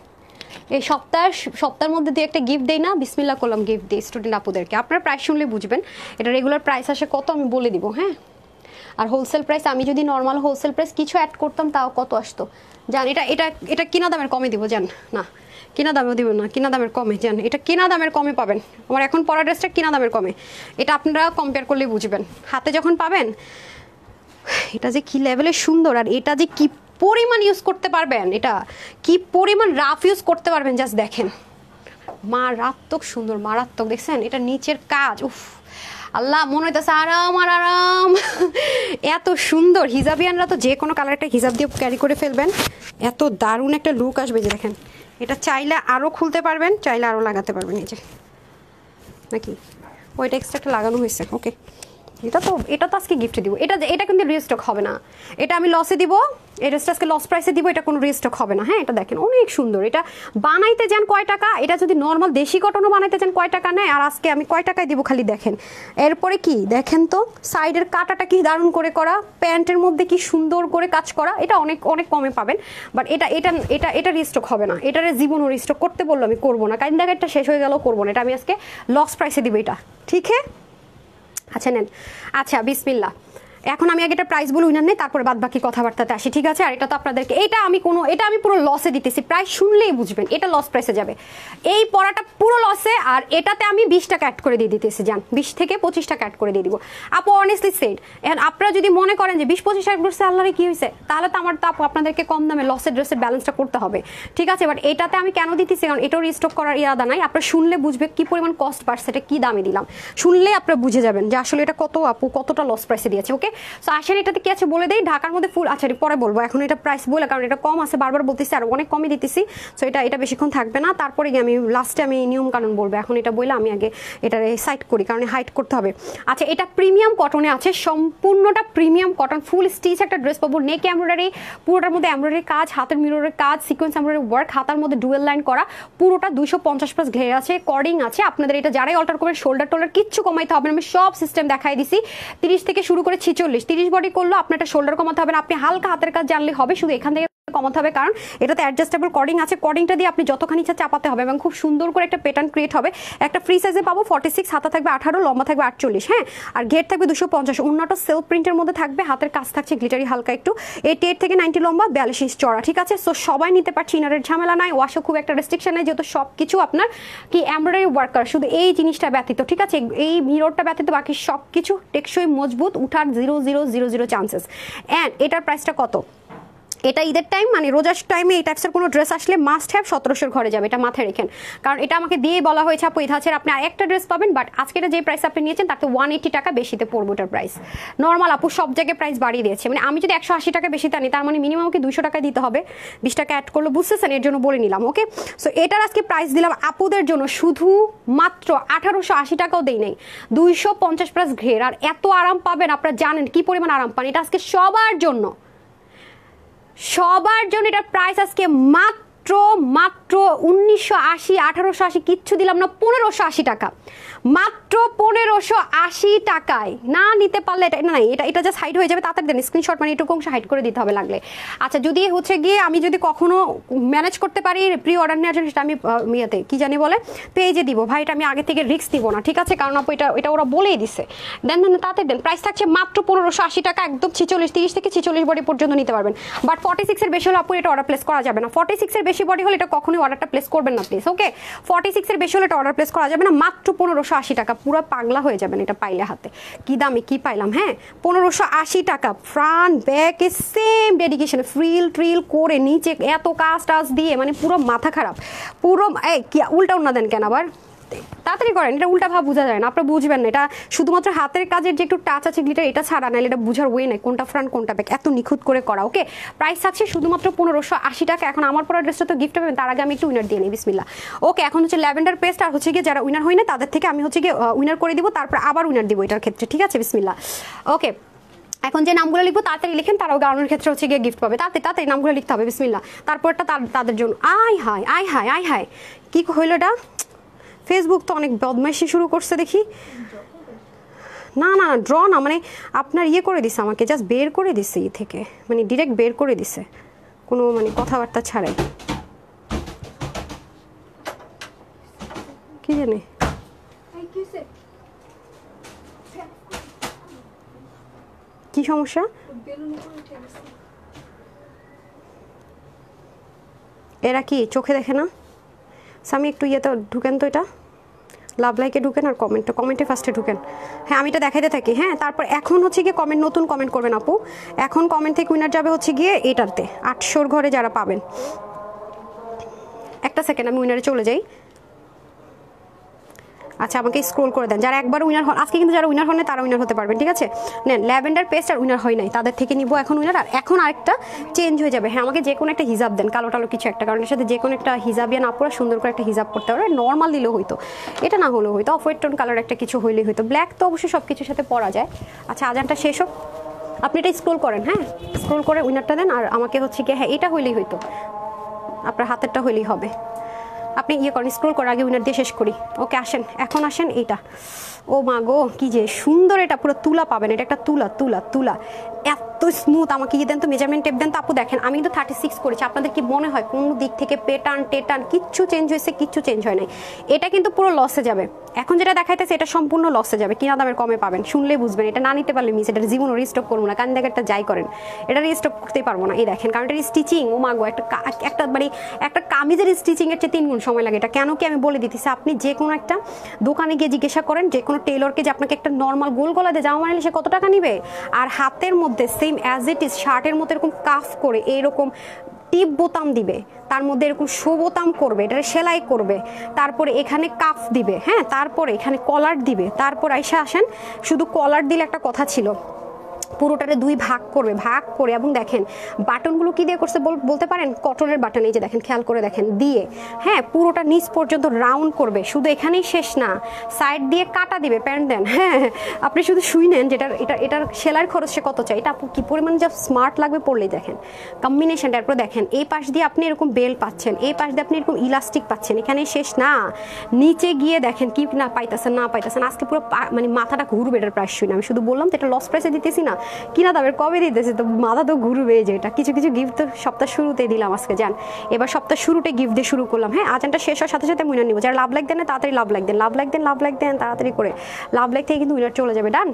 এই সপ্তাহের মধ্যে দিয়ে একটা গিফট দেই না, বিসমিল্লাহ করলাম গিফট দিই স্টুডেন্ট আপুদেরকে। আপনার প্রাইস শুনলে বুঝবেন এটা রেগুলার প্রাইস আসে কত আমি বলে দিব, হ্যাঁ? আর হোলসেল প্রাইস আমি যদি নর্মাল হোলসেল প্রাইস কিছু অ্যাড করতাম তাও কত আসতো জান? এটা এটা এটা কিনা দামের কমে দিব জান, না কিনা দামেও দিব না, কিনা দামের কমে জান, এটা কিনা দামের কমে পাবেন। আমার এখন পরা ড্রেসটা কিনা দামের কমে, এটা আপনারা কম্পেয়ার করলেই বুঝবেন। হাতে যখন পাবেন এটা যে কি লেভেলের সুন্দর, আর এটা যে কি পরিমাণ ইউজ করতে পারবেন, এটা কি পরিমাণ রাফ ইউজ করতে পারবেন জাস্ট দেখেন। মারাত্মক সুন্দর, মারাত্মক। দেখছেন এটা নিচের কাজ, উফ আল্লাহ মনে হইতেছে আরাম আর আরাম। এত সুন্দর, হিজাবিয়ানরা তো যে কোনো কালারটা হিজাব দিয়ে ক্যারি করে ফেলবেন, এত দারুণ একটা লুক আসবে যে দেখেন। এটা চাইলে আরও খুলতে পারবেন, চাইলে আরও লাগাতে পারবেন নিচে, নাকি ওইটা এক্সট্রা লাগানো হয়েছে। ওকে, এটা তো আজকে গিফটে দিব। এটা কিন্তু রিস্টক হবে না, এটা আমি লসে দিব, এই ড্রেসটা আজকে লস প্রাইসে দিব, এটা কোনো রিস্টক হবে না। হ্যাঁ, এটা দেখেন অনেক সুন্দর। এটা বানাইতে যান কয় টাকা, এটা যদি নর্মাল দেশি কটনও বানাইতে যান কয় টাকা নেয়, আর আজকে আমি কয় টাকায় দিব খালি দেখেন। এরপরে কি দেখেন তো, সাইডের কাটাটা কি দারুণ করে করা, প্যান্টের মধ্যে কি সুন্দর করে কাজ করা, এটা অনেক অনেক কমে পাবেন। বাট এটা এটা এটা এটা রিস্টক হবে না, এটারে জীবনও রিস্টক করতে বললো আমি করবো না, কারণ দেখেন এটা শেষ হয়ে গেলেও করবো না, এটা আমি আজকে লস প্রাইসে দিব এটা, ঠিক আছে? আচ্ছা নেন, আচ্ছা বিসমিল্লাহ। এখন আমি আগে এটা প্রাইস বলে উইনার নেই, তারপরে বাদ বাকি কথাবার্তাতে আসি, ঠিক আছে? আর এটা তো আপনাদেরকে এটা আমি পুরো লসে দিতেছি, প্রাইস শুনলেই বুঝবেন এটা লস প্রাইসে যাবে। এই পড়াটা পুরো লসে, আর এটাতে আমি 20 টাকা অ্যাড করে দিয়ে দিতেছি জান, 20 থেকে 25 টাকা অ্যাড করে দিয়ে দিব। আপু অনেস্টলি সেড, এখন আপনারা যদি মনে করেন যে 20-25 টাকা করছে আল্লাহরে কি হয়েছে, তাহলে তো আমার তো আপনাদেরকে কম দামে লসের ড্রেসের ব্যালেন্সটা করতে হবে, ঠিক আছে? বাট এটাতে আমি কেন দিতেছি, কারণ এটাও রিস্টক করার ইরাদা নাই। আপনারা শুনলে বুঝবে কি পরিমাণ কস্ট বাড়ছে, এটা কি দামে দিলাম, শুনলেই আপনারা বুঝে যাবেন যে আসলে এটা কত আপু কতটা লস প্রাইসে দিয়েছে। ওকে, সো আসেন এটাতে কি আছে বলে দেই। ঢাকার মধ্যে ফুল, আচ্ছা পরে বলবো, এখন এটা প্রাইস বলে, কারণ এটা কম আছে, বারবার বলতেছি আর অনেক কমই দিতেছি। সো এটা বেশিক্ষণ থাকবে না, তারপরে গিয়ে আমি লাস্টে আমি নিয়ম কানুন বলবো। এখন এটা বলে আমি আগে এটা সাইড করি, কারণ হাইট করতে হবে। আচ্ছা, এটা প্রিমিয়াম কটনে আছে, সম্পূর্ণটা প্রিমিয়াম কটন, ফুল স্টিচ একটা ড্রেস পাবো, নেক এমব্রয়ডারি, পুরোটার মধ্যে এমব্রয়ডারি কাজ, হাতের মিররের কাজ, সিকোয়েন্স এমব্রয়ডারি ওয়ার্ক, হাতার মধ্যে ডুয়েল লাইন করা, পুরোটা 250+ ঘের আছে, কর্ডিং আছে। আপনাদের এটা যারাই অল্টার করবেন শোল্ডার টোল্ডার কিচ্ছু কমাইতে হবে না, আমি সব সিস্টেম দেখাই দিছি। 30 থেকে শুরু করে 46, 30 বডি করলো আপনার একটা শোল্ডার কমাতে হবে না, আপনি হালকা হাতের কাজ জানলে হবে, শুধু এখান থেকে কমাতে হবে, কারণ এটাতে অ্যাডজাস্টেবল কর্ডিং আছে। কর্ডিংটা দিয়ে আপনি যতখানি ইচ্ছা চাপাতে হবে, এবং খুব সুন্দর করে একটা প্যাটার্ন ক্রিয়েট হবে। একটা ফ্রি সাইজে পাবো 46, হাতা থাকবে 18, লম্বা থাকবে 48, হ্যাঁ, আর ঘের থাকবে 250। অন্যটা সেলফ প্রিন্টের মধ্যে থাকবে, হাতের কাজ থাকছে গ্লিটারি হালকা একটু, 88 থেকে 90 লম্বা, 42 ইঞ্চ চড়া, ঠিক আছে? সো সবাই নিতে পারছে, ইনারের ঝামেলা নাই, ওয়াশও খুব একটা রেস্ট্রিকশন নেই, যেহেতু সব কিছু আপনার কি এমব্রয়ডারি ওয়ার্ক করা, শুধু এই জিনিসটা ব্যতীত, ঠিক আছে? এই মিররটা ব্যতীত বাকি সব কিছু টেকসই মজবুত, উঠার 0.000 চান্সেস। অ্যান্ড এটার প্রাইসটা কত? এটা ঈদের টাইম মানে রোজার টাইমে এই টাইপসের কোনো ড্রেস আসলে মাস্ট হ্যাভ 1700 ঘরে যাবে, এটা মাথায় রেখেন, কারণ এটা আমাকে দিয়ে বলা হয়েছে আপু এই ধাঁচের আপনি আরেকটা ড্রেস পাবেন, বাট আজকে এটা যে প্রাইস আপনি নিয়েছেন তাতে 180 টাকা বেশিতে পড়বে ওটার প্রাইস। নর্মাল আপু সব জায়গায় প্রাইস বাড়িয়ে দিয়েছে, মানে আমি যদি 180 টাকা বেশিতে আনি তার মানে মিনিমাম আমাকে 200 টাকা দিতে হবে, 20 টাকা অ্যাড করলে বুঝতেছেন, এর জন্য বলে নিলাম। ওকে, সো এটার আজকে প্রাইস দিলাম আপুদের জন্য শুধু মাত্র 1880 টাকাও দেই নাই, 250+ ঘের, আর এত আরাম পাবেন আপনারা জানেন কি পরিমাণ আরাম পান। এটা আজকে সবার জন্য এটার প্রাইস আজকে মাত্র 1980, 1880 কিচ্ছু দিলাম না, 1580 টাকা, মাত্র 1580 টাকায়। না নিতে পারলে এটা না, এটা জাস্ট হাইড হয়ে যাবে, তাড়াতাড়ি দেন স্ক্রিনশট, মানে এটুকু অংশ হাইড করে দিতে হবে লাগলে। আচ্ছা, যদি হচ্ছে গিয়ে আমি যদি কখনো ম্যানেজ করতে পারি প্রি অর্ডার নেওয়ার জন্য, সেটা আমি ইয়েতে কি জানি বলে পেজে দিব ভাই, এটা আমি আগে থেকে রিস্ক দিব না, ঠিক আছে? কারণ আপু এটা ওরা বলেই দিছে। দেন তাড়াতাড়ি দেন, প্রাইস থাকছে মাত্র 1580 টাকা, একদম 30 থেকে 46 বডি পর্যন্ত নিতে পারবেন। বাট 46 এর বেশি হলে আপু এটা অর্ডার প্লেস করা যাবে না, 46 এর বেশি বডি হলে এটা কখনোই অর্ডারটা প্লেস করবেন না প্লিজ। ওকে, 46 এর বেশি হলে এটা অর্ডার প্লেস করা যাবে না, মাত্র 1580 টাকা, পুরো পাগলা হয়ে যাবেন এটা পাইলে হাতে। কি দামে কি পাইলাম, হ্যাঁ, 1580 টাকা, ফ্রন্ট ব্যাক এ সেম ডেডিকেশন, ফ্রিল করে নিচে এত কাজ টাজ দিয়ে, মানে পুরো মাথা খারাপ, পুরো উল্টা উল্টা দেন কেন আবার, তাড়াতাড়ি করেন, এটা উল্টা ভাব বোঝা যায় না, আপনারা বুঝবেন না। এটা শুধুমাত্র হাতের কাজের যে একটু টাচ আছে গ্লিটার, এটা ছাড়া নাহলে এটা বুঝার ওয়ে নেই কোনটা ফ্রন্ট কোনটা ব্যাক, এত নিখুঁত করে করা। ওকে, প্রাইস আছে শুধুমাত্র 1580 টাকা। এখন আমার পরা ড্রেসটা তো গিফট পাবেন, তার আগে আমি একটু উইনার দিয়ে নিই। বিসমিল্লাহ। ওকে, এখন হচ্ছে ল্যাভেন্ডার পেস্ট, আর হচ্ছে গিয়ে যারা উইনার হয় না তাদের থেকে আমি হচ্ছে গিয়ে উইনার করে দিব, তারপর আবার উইনার দিব এটার ক্ষেত্রে, ঠিক আছে? বিসমিল্লাহ। ওকে, এখন যে নামগুলো লিখবো তাড়াতাড়ি লিখেন, তারাও গাউনের ক্ষেত্রে হচ্ছে গিয়ে গিফট পাবে। তাড়াতাড়ি তাড়াতাড়ি নামগুলো লিখতে হবে। বিসমিল্লাহ। তারপরটা তাদের জন্য। আয় হায় আয় হায় আয় হায়, কি হইলো এটা? ফেসবুক তো অনেক বদমাইশি শুরু করছে দেখি। না না ড্র না, মানে আপনার ইয়ে করে দিছে, আমাকে জাস্ট বের করে দিছে ই থেকে, মানে ডিরেক্ট বের করে দিছে, কোনো মানে কথাবার্তা ছাড়াই। কি জানি কি সমস্যা? এরা কি চোখে দেখে না? আমি একটু ইয়েতে ঢুকেন তো, এটা লাভ লাইকে ঢুকেন আর কমেন্টে ফার্স্টে ঢুকেন। হ্যাঁ, আমি এটা দেখাইতে থাকি। হ্যাঁ, তারপর এখন হচ্ছে গিয়ে কমেন্ট, নতুন কমেন্ট করবেন আপু। এখন কমেন্ট থেকে উইনার যাবে হচ্ছে গিয়ে এটাতে 800 ঘরে যারা পাবেন। একটা সেকেন্ড, আমি উইনারে চলে যাই। আচ্ছা, আমাকে স্ক্রোল করে দেন যারা একবার উইনার হন। আজকে কিন্তু যারা উইনার হন না তারা উইনার হতে পারবেন, ঠিক আছে? নেন ল্যাভেন্ডার পেস্ট, আর উইনার হয় নাই তাদের থেকে নিব এখন উইনার। আর এখন আরেকটা চেঞ্জ হয়ে যাবে। হ্যাঁ, আমাকে যে কোনো একটা হিজাব দেন, কালো টালো কিছু একটা, কারণ এর সাথে যে কোনো একটা হিজাবিয়া না পরে সুন্দর করে একটা হিজাব করতে পারবে। নর্মাল দিলেও হইতো, এটা না হলেও হইতো, অফ হোয়াইট টোন কালার একটা কিছু হইলেই হইতো। ব্ল্যাক তো অবশ্যই সব কিছুর সাথে পরা যায়। আচ্ছা, আজানটা শেষ হোক, আপনি এটা স্ক্রোল করেন। হ্যাঁ, স্ক্রোল করে উইনারটা দেন, আর আমাকে হচ্ছে কি, হ্যাঁ এটা হইলেই হইতো, আপনার হাতেরটা হইলেই হবে। আপনি ইয়ে করেন, স্ক্রোল করার আগে উইনার দিয়ে শেষ করি। ওকে, আসেন, এখন আসেন এইটা। ও মা গো, কি যে সুন্দর, এটা পুরো তুলা পাবেন, এটা একটা তুলা তুলা তুলা, এত স্মুথ। আমাকে ইয়ে দেন তো, মেজারমেন্ট টেপ দেন তো আপু। দেখেন আমি কিন্তু 36 করেছি, আপনাদের কি মনে হয় কোনো দিক থেকে পেটার্ন টেটার্ন কিচ্ছু চেঞ্জ হয়েছে? কিচ্ছু চেঞ্জ হয় নাই। এটা কিন্তু পুরো লসে যাবে। এখন যেটা দেখাইতেছে এটা সম্পূর্ণ লসে যাবে, কিনা দামের কমে পাবেন, শুনলেই বুঝবেন। এটা না নিতে পারলে মিস, এটা জীবনও রিস্টক করবো না, কারণ দেখে একটা যাই করেন, এটা রিস্টক করতেই পারবো না। এই দেখেন, কারণ এটা স্টিচিং, ও মাগো, একটা মানে একটা কামিজের স্টিচিং এর চেয়ে 3 গুণ সময় লাগে। এটা কেন কি আমি বলে দিতেছি, আপনি যে কোনো একটা দোকানে গিয়ে জিজ্ঞাসা করেন, যে কোনো টেলরকে, যে আপনাকে একটা নর্মাল গোল গলা দিয়ে জামা বানালে সে কত টাকা নিবে, আর হাতের মধ্যে সেম অ্যাজ ইট ইজ শার্টের মতো এরকম কাফ করে এইরকম টিপ বোতাম দিবে, তার মধ্যে এরকম শো বোতাম করবে, এটা সেলাই করবে, তারপরে এখানে কাফ দিবে, হ্যাঁ, তারপরে এখানে কলার দিবে, তারপর আইসা আসেন শুধু কলার দিলে একটা কথা ছিল, পুরোটারে 2 ভাগ করবে, ভাগ করে, এবং দেখেন বাটনগুলো কি দিয়ে করছে বলতে পারেন? কটনের বাটন, এই যে দেখেন, খেয়াল করে দেখেন, দিয়ে, হ্যাঁ, পুরোটা নিচ পর্যন্ত রাউন্ড করবে। শুধু এখানেই শেষ না, সাইড দিয়ে কাটা দিবে, প্যান্ট দেন। হ্যাঁ, আপনি শুধু শুই নেন যেটার এটার সেলাইয়ের খরচ সে কত চাই, এটা আপু কি পরিমাণ যা স্মার্ট লাগবে পড়লেই দেখেন কম্বিনেশনটা। তারপর দেখেন এই পাশ দিয়ে আপনি এরকম বেল পাচ্ছেন, এই পাশ দিয়ে আপনি এরকম ইলাস্টিক পাচ্ছেন, এখানে শেষ না, নিচে গিয়ে দেখেন কি না পাইতেছেন না পাইতেছেন। আজকে পুরো মানে মাথাটা ঘুরবে এটার প্রাইস শুনে। আমি শুধু বললাম তো এটা লস প্রাইসে দিতেছি না, কিনা দামের কবে দিতেছে, তো মাথা তো ঘুরবে। যে এটা কিছু কিছু গিফট তো সপ্তাহ শুরুতে দিলাম আজকে, যান এবার সপ্তাহ শুরুতে গিফট দিয়ে শুরু করলাম। হ্যাঁ, আজানটা শেষ হওয়ার সাথে সাথে উইনার নিব। যারা লাভ লাইক দেন না তাড়াতাড়ি লাভ লাইক দেন, লাভ লাইক দেন, লাভ লাইক দেন তাড়াতাড়ি করে, লাভ লাইক থেকে কিন্তু উইনার চলে যাবে। ডান।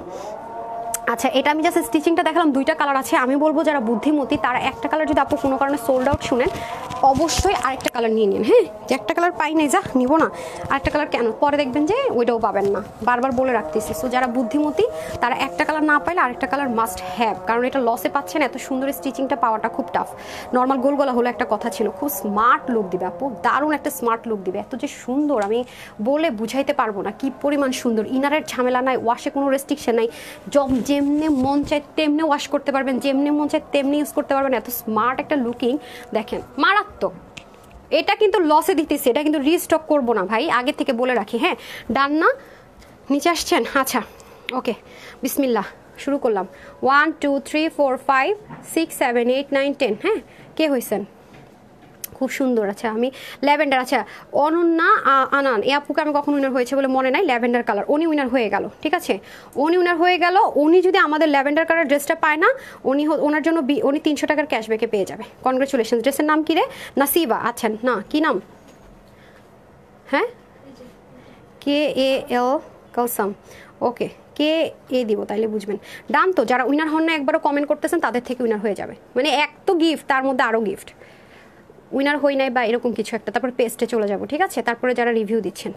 আচ্ছা, এটা আমি জাস্ট স্টিচিংটা দেখালাম, 2টা কালার আছে। আমি বলবো যারা বুদ্ধিমতী তারা একটা কালার যদি আপু কোনো কারণে সোল্ড আউট শুনেন, অবশ্যই আরেকটা কালার নিয়ে নিন। হ্যাঁ, যে একটা কালার পাই নাই, যা নিব না, আরেকটা কালার কেন, পরে দেখবেন যে ওইটাও পাবেন না, বারবার বলে রাখতেছি। সো যারা বুদ্ধিমতী তারা একটা কালার না পাইলে আরেকটা কালার মাস্ট হ্যাভ, কারণ এটা লসে পাচ্ছেন। এত সুন্দর স্টিচিংটা পাওয়াটা খুব টাফ। নর্মাল গোল গলা হলো একটা কথা ছিল, খুব স্মার্ট লুক দিবে আপু, দারুণ একটা স্মার্ট লুক দিবে। এত যে সুন্দর আমি বলে বুঝাইতে পারবো না কি পরিমাণ সুন্দর। ইনারের ঝামেলা নাই, ওয়াশে কোনো রেস্ট্রিকশন নাই, যেমনি মন চায় তেমনি ওয়াশ করতে পারবেন, যেমনি মন চায় তেমনি ইউজ করতে পারবেন। এত স্মার্ট একটা লুকিং দেখেন, মারাত্মক। এটা কিন্তু লসে দিতেছি, এটা কিন্তু রিস্টক করবো না ভাই, আগে থেকে বলে রাখি। হ্যাঁ, ডান না, নিচে আসছেন? আচ্ছা, ওকে, বিসমিল্লাহ, শুরু করলাম। 1 2 3 4 5 6 7 8 9 10। হ্যাঁ, কে হয়েছেন? খুব সুন্দর। আচ্ছা, আমি ল্যাভেন্ডার। আচ্ছা, অনন্যা আনান, এই আপুকে আমি কখন উইনার হয়েছে বলে মনে নাই, ল্যাভেন্ডার কালার, উনি উইনার হয়ে গেল। ঠিক আছে, উনি উইনার হয়ে গেল। উনি যদি আমাদের ল্যাভেন্ডার কালার ড্রেসটা পায় না, ওনার জন্য উনি 300 টাকার ক্যাশব্যাকে পেয়ে যাবে। কনগ্রেচুলেশন। ড্রেসের নাম কি রে? নাসিবা। আচ্ছা, না কি নাম? হ্যাঁ, KAL কালসাম। ওকে, কে দিব তাইলে বুঝবেন। ডান। তো যারা উইনার হন না একবারও কমেন্ট করতেছেন তাদের থেকে উইনার হয়ে যাবে, মানে এক তো গিফট, তার মধ্যে আরও গিফট। উইনার হই নাই বা এরকম কিছু একটা, তারপর পেস্টে চলে যাব। ঠিক আছে, তারপরে যারা রিভিউ দিচ্ছেন,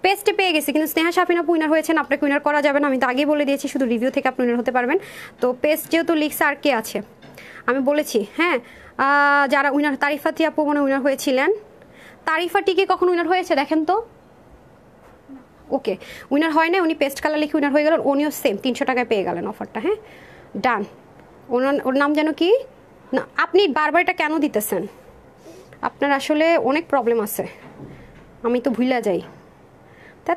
পেস্টে পেয়ে গেছি, কিন্তু স্নেহা সাফিনা উইনার হয়েছেন, আপনাকে উইনার করা যাবে না, আমি তো আগেই বলে দিয়েছি, শুধু রিভিউ থেকে আপনি উইনার হতে পারবেন। তো পেস্ট যেহেতু লিখছে, আর কে আছে আমি বলেছি। হ্যাঁ, যারা উইনার, তারিফা তিয়া আপু মনে উইনার হয়েছিলেন। তারিফা টিকে কখন উইনার হয়েছে দেখেন তো, ওকে, উইনার হয় না, উনি পেস্ট কালার লিখে উইনার হয়ে গেলেন, উনিও সেম 300 টাকায় পেয়ে গেলেন অফারটা। হ্যাঁ ডান। ওর নাম যেন কি না, আপনি বারবার এটা কেন দিতেছেন? আপনার আসলে অনেক প্রবলেম আছে, আমি তো ভুলে যাই। তা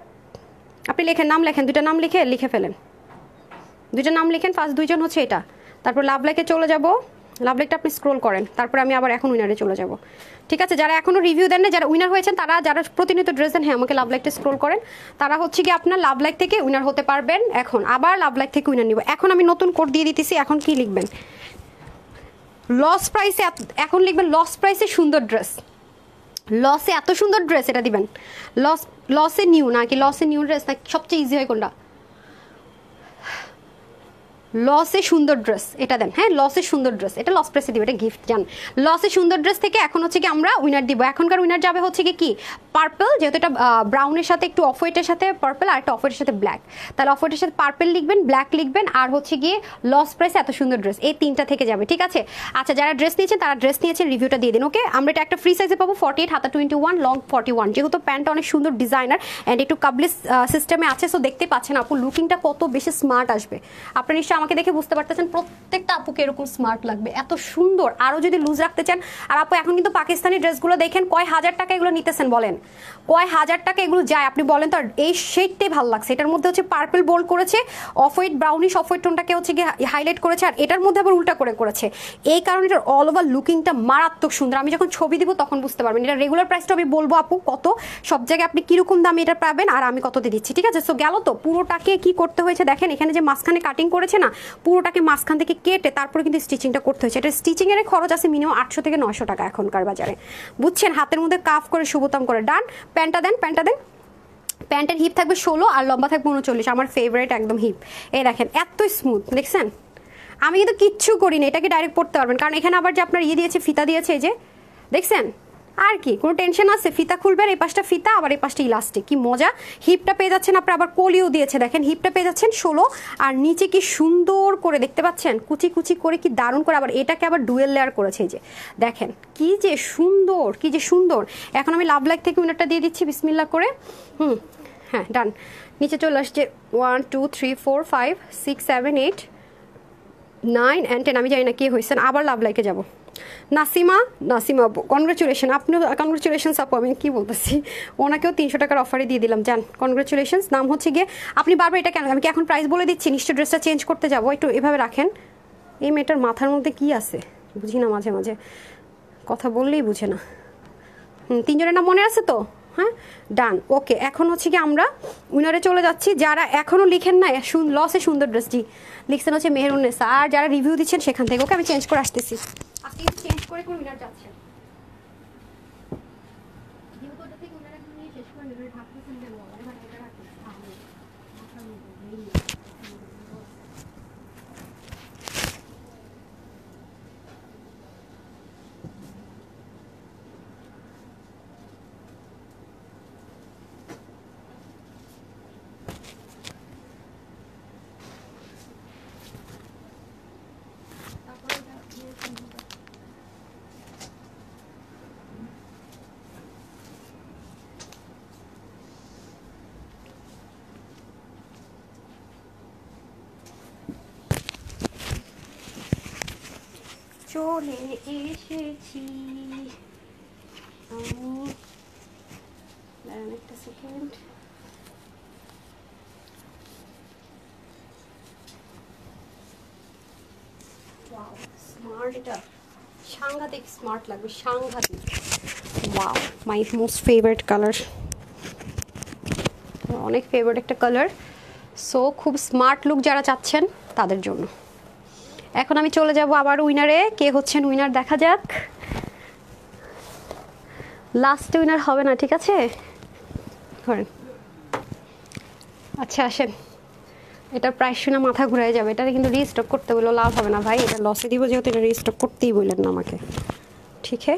আপনি লেখেন, নাম লেখেন, দুইটা নাম লিখে ফেলেন, দুইটা নাম লিখেন। ফার্স্ট দুইজন হচ্ছে এটা, তারপর লাভ লাইকে চলে যাব, লাভ লাইকটা আপনি স্ক্রোল করেন, তারপরে আমি আবার এখন উইনারে চলে যাব। ঠিক আছে, যারা এখনও রিভিউ দেন না, যারা উইনার হয়েছেন, তারা যারা প্রতিনিয়ত ড্রেস দেন, হ্যাঁ আমাকে লাভ লাইকটা স্ক্রোল করেন, তারা হচ্ছে কি আপনার লাভ লাইক থেকে উইনার হতে পারবেন। এখন আবার লাভ লাইক থেকে উইনার নিব। এখন আমি নতুন কোড দিয়ে দিতেছি, এখন কি লিখবেন? লস প্রাইসে, এখন লিখবেন লস প্রাইসে সুন্দর ড্রেস, লসে এত সুন্দর ড্রেস, এটা দিবেন। লসে নিউ নাকি লসে নিউ ড্রেস, নাকি সবচেয়ে ইজি হয় কোনটা? লসে সুন্দর ড্রেস, এটা দেন। হ্যাঁ লসে সুন্দর ড্রেস, এটা লস প্রাইসে দিব, এটা গিফট জান। লসে সুন্দর ড্রেস থেকে এখন হচ্ছে কি আমরা উইনার দিব। এখনকার উইনার যাবে হচ্ছে কি পার্পল, যেহেতু এটা ব্রাউনের সাথে একটু অফ হোয়াইটের সাথে পার্পল, আর একটা অফ হোয়াইটের সাথে ব্ল্যাক, তাহলে অফ হোয়াইটের সাথে পার্পল লিখবেন, ব্ল্যাক লিখবেন, আর হচ্ছে গিয়ে লস প্রাইসে এত সুন্দর ড্রেস, এই তিনটা থেকে যাবে। ঠিক আছে, আচ্ছা যারা ড্রেস নিয়েছেন তারা ড্রেস নিয়েছেন, রিভিউটা দিয়ে দিন। ওকে, আমরা এটা একটা ফ্রি সাইজে পাবো 48, হাতা 21, লং 41, যেহেতু প্যান্টটা অনেক সুন্দর ডিজাইনার অ্যান্ড একটু কাবলিস সিস্টেমে আছে, সো দেখতে পাচ্ছেন আপু লুকিংটা কত বেশি স্মার্ট আসবে। আপনারা নিশ্চয়ই আমাকে দেখে বুঝতে পারতেছেন প্রত্যেকটা আপুকে এরকম স্মার্ট লাগবে, এত সুন্দর। আরও যদি লুজ রাখতে চান, আর আপু এখন কিন্তু পাকিস্তানি ড্রেসগুলো দেখেন কয় হাজার টাকা এগুলো নিতেছেন, বলেন কয় হাজার টাকা এগুলো যায়, আপনি বলেন তো। এই শেডটাই ভালো লাগছে, এটার মধ্যে হচ্ছে পার্পল বোল্ড করেছে, off white brownish off white টোনটাকে হচ্ছে গিয়ে হাইলাইট করেছে, আর এটার মধ্যে আবার উল্টা করেছে। এই কারণে এটার অল ওভার লুকিংটা মারাত্মক সুন্দর। আমি যখন ছবি দিব তখন বুঝতে পারবেন। এটা রেগুলার প্রাইসটা আমি বলবো আপু কত, সব জায়গায় আপনি কিরকম দামে এটা পাবেন আর আমি কততে দিচ্ছি। ঠিক আছে, সো গেল তো। পুরোটাকে কি করতে হয়েছে দেখেন, এখানে যে মাঝখানে কাটিং করেছে না, পুরোটাকে মাঝখান থেকে কেটে তারপরে কিন্তু স্টিচিংটা করতে হয়েছে। এটা স্টিচিংয়ের খরচ আছে মিনিমাম 800 থেকে 900 টাকা এখনকার বাজারে, বুঝছেন। হাতের মধ্যে কাফ করে সুবোতাম করে। ডান, প্যান্টটা দেন, প্যান্টটা দেন। প্যান্টের হিপ থাকবে 16 আর লম্বা থাকবে 39, আমার ফেভারিট একদম হিপ। এই দেখেন এত স্মুথ, দেখছেন। আমি কিন্তু কিচ্ছু করিনি, এটাকে ডাইরেক্ট পড়তে পারবেন, কারণ এখানে আবার যে আপনার দিয়েছে, ফিতা দিয়েছে, এই যে দেখছেন। আর কি কোনো টেনশন আছে? ফিতা খুলবেন, এই পাশটা ফিতা, আবার এই পাশটা ইলাস্টিক, কি মজা। হিপটা পেয়ে যাচ্ছেন আপনার, আবার কলিও দিয়েছে, দেখেন হিপটা পেয়ে যাচ্ছেন 16, আর নিচে কি সুন্দর করে দেখতে পাচ্ছেন, কুচি কুচি করে কি দারুণ করে। আবার এটাকে আবার ডুয়েল লেয়ার করেছে, এই যে দেখেন কি যে সুন্দর, কি যে সুন্দর। এখন আমি লাভ লাইক থেকে উইনারটা দিয়ে দিচ্ছি বিসমিল্লাহ করে। হ্যাঁ ডান। নিচে চলে আসছে 1 2 3 4 5 6 7 8 9 and 10, আমি জানি না কে হয়েছেন। আবার লাভ লাইকে যাব। নাসিমা আপু কনগ্রেচুলেশন, আপনিও কনগ্রেচুলেশনস আপু। আমি কি বলতেছি, ওনাকেও 300 টাকার অফারে দিয়ে দিলাম, জান কনগ্রেচুলেশনস। নাম হচ্ছে গিয়ে, আপনি বারবার এটা কেন, আমি কি এখন প্রাইস বলে দিচ্ছি? নিশ্চয় ড্রেসটা চেঞ্জ করতে যাবো, একটু এভাবে রাখেন। এই মেয়েটার মাথার মধ্যে কি আছে বুঝি না, মাঝে মাঝে কথা বললেই বুঝে না। তিনজনের নাম মনে আছে তো? হ্যাঁ ডান। ওকে, এখন হচ্ছে কি আমরা উইনারে চলে যাচ্ছি। যারা এখনও লিখেন না লসে সুন্দর ড্রেস, জি লিখছেন হচ্ছে মেহেরুন্নেসা, আর যারা রিভিউ দিচ্ছেন সেখান থেকে। ওকে, আমি চেঞ্জ করে আসতেছি, আজকে চেঞ্জ করে কোন উইনার যাচ্ছে। চলে এসেছি আমি, একটা সেকেন্ড। স্মার্ট, এটা সাংঘাতিক স্মার্ট লাগবে, সাংঘাতিক। Wow, my most favourite colour, অনেক ফেভারিট একটা কালার। সো খুব স্মার্ট লুক যারা চাচ্ছেন তাদের জন্য। এখন আমি চলে যাব আবার উইনারে। কে হচ্ছেন উইনার দেখা যাক। লাস্ট উইনার হবে না, ঠিক আছে ধরেন। আচ্ছা আসেন, এটার প্রাইস শুনে মাথা ঘুরে যাবে। এটা কিন্তু রিস্টক করতে বললো, লাভ হবে না ভাই, এটা লসে দিব, যেহেতু এটা রিস্টক করতেই বললেন না আমাকে। ঠিক আছে,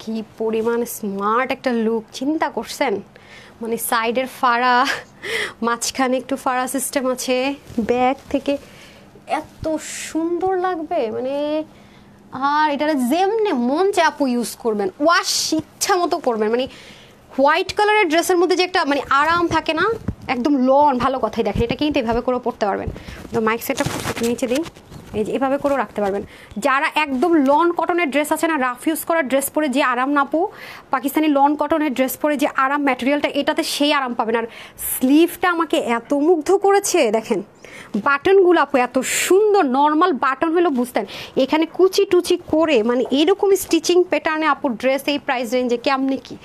কি পরিমাণ স্মার্ট একটা লুক, চিন্তা করছেন? মানে সাইডের ফাড়া, মাঝখানে একটু ফাড়া সিস্টেম আছে, ব্যাক থেকে এত সুন্দর লাগবে মানে। আর এটা যেমনে মন চায় আপু ইউজ করবেন, ওয়াশ ইচ্ছা মতো করবেন, মানে হোয়াইট কালারের ড্রেসের মধ্যে যে একটা মানে আরাম থাকে না, একদম লন, ভালো কথাই। দেখেন এটা কিন্তু এভাবে করেও পরতে পারবেন। তো মাইক সেটটা একটু নিচে দিই, এই যে এভাবে করেও রাখতে পারবেন। যারা একদম লন কটনের ড্রেস আছে না, রাফ ইউজ করার ড্রেস পরে যে আরাম না পো, পাকিস্তানি লন কটনের ড্রেস পরে যে আরাম, ম্যাটেরিয়ালটা এটাতে সেই আরাম পাবেন। আর স্লিভটা আমাকে এত মুগ্ধ করেছে, দেখেন বাটনগুলো আপু এত সুন্দর, নর্মাল বাটন হলো বুঝতেন, এখানে কুচি টুচি করে মানে এরকম স্টিচিং প্যাটার্নে আপু ড্রেস এই প্রাইস রেঞ্জে কেমনে কি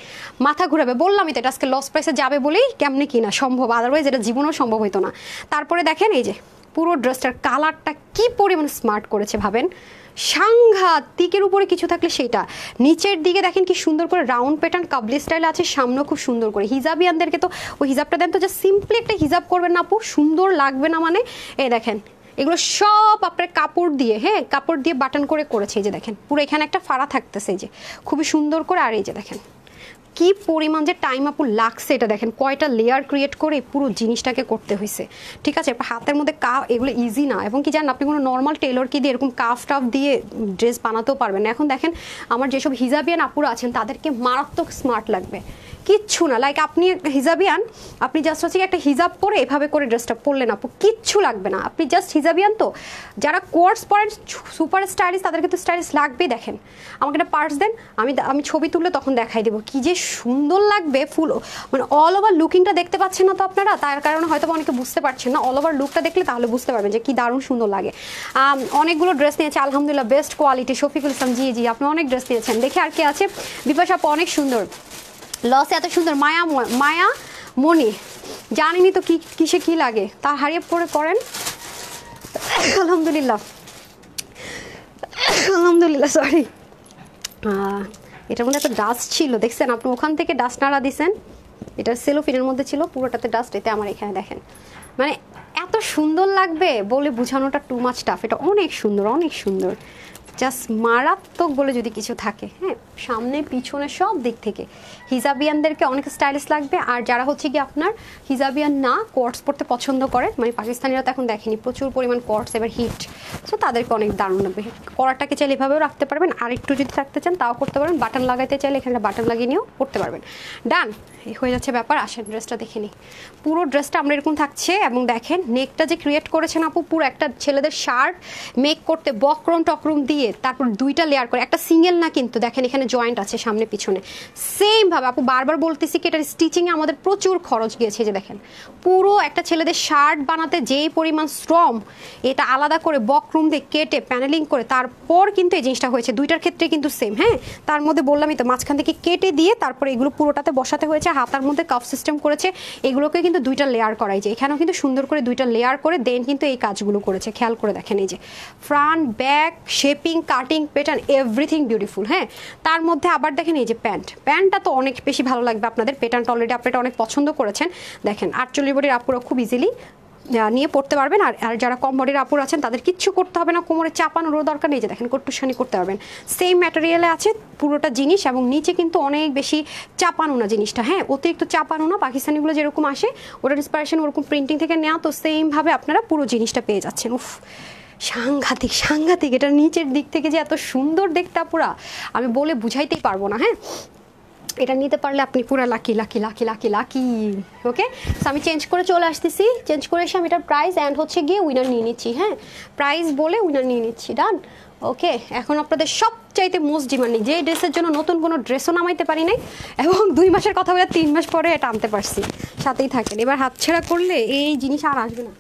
মাথা ঘুরাবে। বললামই তো এটা আজকে লস প্রাইসে যাবে বলেই কেমনে কি না সম্ভব, আদারওয়াইজ এটা জীবনেও সম্ভব হতো না। তারপরে দেখেন এই যে পুরো ড্রেসটার কালারটা কি পরিমাণ স্মার্ট করেছে ভাবেন, সাংঘাতিকের উপরে কিছু থাকলে সেটা। নিচের দিকে দেখেন কি সুন্দর করে রাউন্ড প্যাটার্ন কাবলি স্টাইল আছে, সামনেও খুব সুন্দর করে। হিজাবিয়ানদেরকে তো ওই হিজাবটা দেন তো, যে সিম্পলি একটা হিজাব করবেন না আপু, সুন্দর লাগবে না মানে। এই দেখেন এগুলো সব আপনার কাপড় দিয়ে, হ্যাঁ কাপড় দিয়ে বাটন করে করেছে। এই যে দেখেন পুরো এখানে একটা ফাড়া থাকতেছে, এই যে খুবই সুন্দর করে। আর এই যে দেখেন কি পরিমাণ যে টাইম আপু লাগছে, এটা দেখেন কয়টা লেয়ার ক্রিয়েট করে পুরো জিনিসটাকে করতে হয়েছে। ঠিক আছে, হাতের মধ্যে কাফ, এগুলো ইজি না। এবং কি জানেন আপনি কোনো নর্মাল টেলরকে দিয়ে এরকম কাফ টাফ দিয়ে ড্রেস বানাতেও পারবেন না। এখন দেখেন আমার যেসব হিজাবিয়ান আপুরা আছেন তাদেরকে মারাত্মক স্মার্ট লাগবে, কিচ্ছু না। লাইক আপনি হিজাবিয়ান, আপনি জাস্ট হচ্ছে একটা হিজাব পরে এভাবে করে ড্রেসটা পরলেন আপু, কিচ্ছু লাগবে না। আপনি জাস্ট হিজাবিয়ান তো, যারা কোর্স পরেন সুপার স্টাইলিশ তাদেরকে তো স্টাইলিশ লাগবেই। দেখেন আমাকে একটা পার্স দেন, আমি ছবি তুললে তখন দেখাই দেবো কি যে সুন্দর লাগবে। ফুল মানে অল ওভার লুকিংটা দেখতে পাচ্ছেন না তো আপনারা, তার কারণে হয়তো অনেকে বুঝতে পারছেন না। অল ওভার লুকটা দেখলে তাহলে বুঝতে পারবেন যে কি দারুণ সুন্দর লাগে। অনেকগুলো ড্রেস নিয়েছে আলহামদুলিল্লাহ, বেস্ট কোয়ালিটি। শফিকুল ইসলাম, জি জি আপনি অনেক ড্রেস নিয়েছেন। দেখে আর কি আছে, বিপাশা আপু অনেক সুন্দর, লস এত সুন্দর। মায়া মনি, জানিনি তো কি কিসে কি লাগে, তা হারিয়ে পড়ে করেন। আলহামদুলিল্লাহ আলহামদুলিল্লাহ, সরি এটার মধ্যে একটা ডাস্ট ছিল দেখছেন আপনি, ওখান থেকে ডাস্ট নাড়া দিছেন, এটা সেলোফিনের মধ্যে ছিল পুরোটাতে ডাস্ট। এতে আমার এখানে দেখেন মানে এত সুন্দর লাগবে বলে বোঝানোটা টু মাচ টাফ। এটা অনেক সুন্দর, অনেক সুন্দর, জাস্ট মারাত্মক বলে যদি কিছু থাকে। হ্যাঁ সামনে পিছনে সব দিক থেকে হিজাবিয়ানদেরকে অনেক স্টাইলিশ লাগবে। আর যারা হচ্ছে কি আপনার হিজাবিয়ান না, কোয়ার্টস পরতে পছন্দ করে, মানে পাকিস্তানিরা তো এখন দেখেনি প্রচুর পরিমাণ কোয়ার্টস এবার হিট, সো তাদেরকে অনেক দারুণ লাগবে। কলারটাকে চাইলে এভাবেও রাখতে পারবেন, আর একটু যদি রাখতে চান তাও করতে পারবেন, বাটন লাগাইতে চাইলে এখানে বাটন লাগিয়ে নিয়েও করতে পারবেন। ডান হয়ে যাচ্ছে ব্যাপার। আসেন ড্রেসটা দেখে নিই। পুরো ড্রেসটা আমরা এরকম থাকছে, এবং দেখেন নেকটা যে ক্রিয়েট করেছেন আপু, পুরো একটা ছেলেদের শার্ট মেক করতে বক্রম টক্রম দিয়ে তারপর দুইটা লেয়ার করে, একটা সিঙ্গেল না কিন্তু, দেখেন এখানে জয়েন্ট আছে সামনে পিছনে সেম ভাবে। আপু বারবার বলতেছি কি এটার স্টিচিংয়ে আমাদের প্রচুর খরচ গিয়েছে। যে দেখেন পুরো একটা ছেলেদের শার্ট বানাতে যেই পরিমাণ শ্রম, এটা আলাদা করে বক্রম দিয়ে কেটে প্যানেলিং করে তারপর কিন্তু এই জিনিসটা হয়েছে। দুইটার ক্ষেত্রে কিন্তু সেম। হ্যাঁ তার মধ্যে বললামই তো মাঝখান থেকে কেটে দিয়ে তারপরে এগুলো পুরোটাতে বসাতে হয়েছে, হাতার মধ্যে কাফ সিস্টেম করেছে, এগুলোকে কিন্তু দুইটা লেয়ার করাই যায়। এখানেও কিন্তু সুন্দর করে দুইটা লেয়ার করে দেন কিন্তু এই কাজগুলো করেছে। খেয়াল করে দেখেন এই যে front back shaping cutting pattern everything beautiful. হ্যাঁ তার মধ্যে আবার দেখেন এই যে প্যান্টটা তো অনেক বেশি ভালো লাগবে আপনাদের। প্যাটার্নটা অলরেডি আপনারা অনেক পছন্দ করেছেন। দেখেন 48 বডির আপুরা খুব ইজিলি নিয়ে পড়তে পারবেন। আর যারা কম বডির আপুর আছেন তাদের কিচ্ছু করতে হবে না, কোমরে চাপানোরও দরকার নেই। যে দেখেন কট্টুসানি করতে পারবেন, সেম ম্যাটেরিয়ালে আছে পুরোটা জিনিস, এবং নিচে কিন্তু অনেক বেশি চাপানো না জিনিসটা। হ্যাঁ অতিরিক্ত চাপানো না, পাকিস্তানিগুলো যেরকম আসে ওটার ইন্সপিরেশন ওরকম প্রিন্টিং থেকে নেওয়া, তো সেমভাবে আপনারা পুরো জিনিসটা পেয়ে যাচ্ছেন। উফ সাংঘাতিক সাংঘাতিক, এটা নিচের দিক থেকে যে এত সুন্দর দেখতে পুরা আমি বলে বুঝাইতেই পারবো না। হ্যাঁ এটা নিতে পারলে আপনি পুরো lucky lucky lucky lucky lucky. Okay so আমি চেঞ্জ করে চলে আসতেছি, চেঞ্জ করে এসে আমি এটার প্রাইস অ্যান্ড হচ্ছে গিয়ে উইনার নিয়ে নিচ্ছি। হ্যাঁ প্রাইস বলে উইনার নিয়ে নিচ্ছি। ডান। ওকে এখন আপনাদের সবচাইতে মোস্ট ডিমান্ডিং, যে ড্রেসের জন্য নতুন কোনো ড্রেসও নামাইতে পারি নাই, এবং 2 মাসের কথা বলে 3 মাস পরে এটা আনতে পারছি। সাথেই থাকেন, এবার হাতছাড়া করলে এই জিনিস আর আসবে না।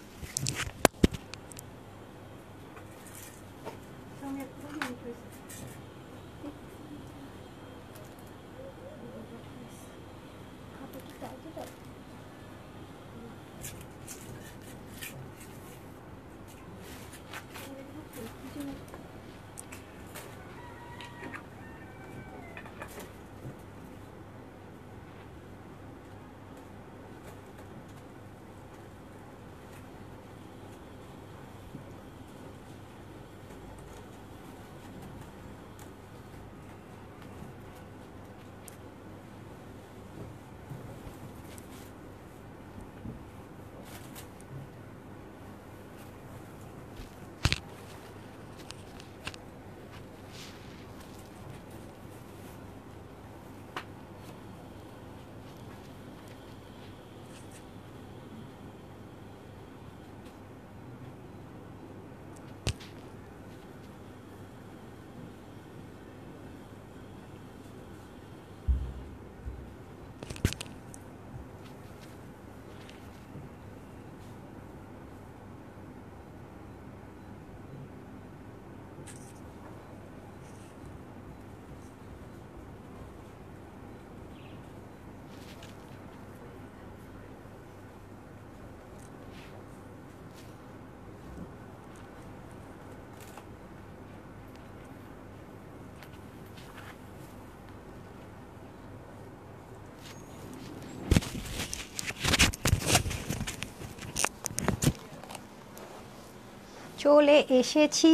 চলে এসেছি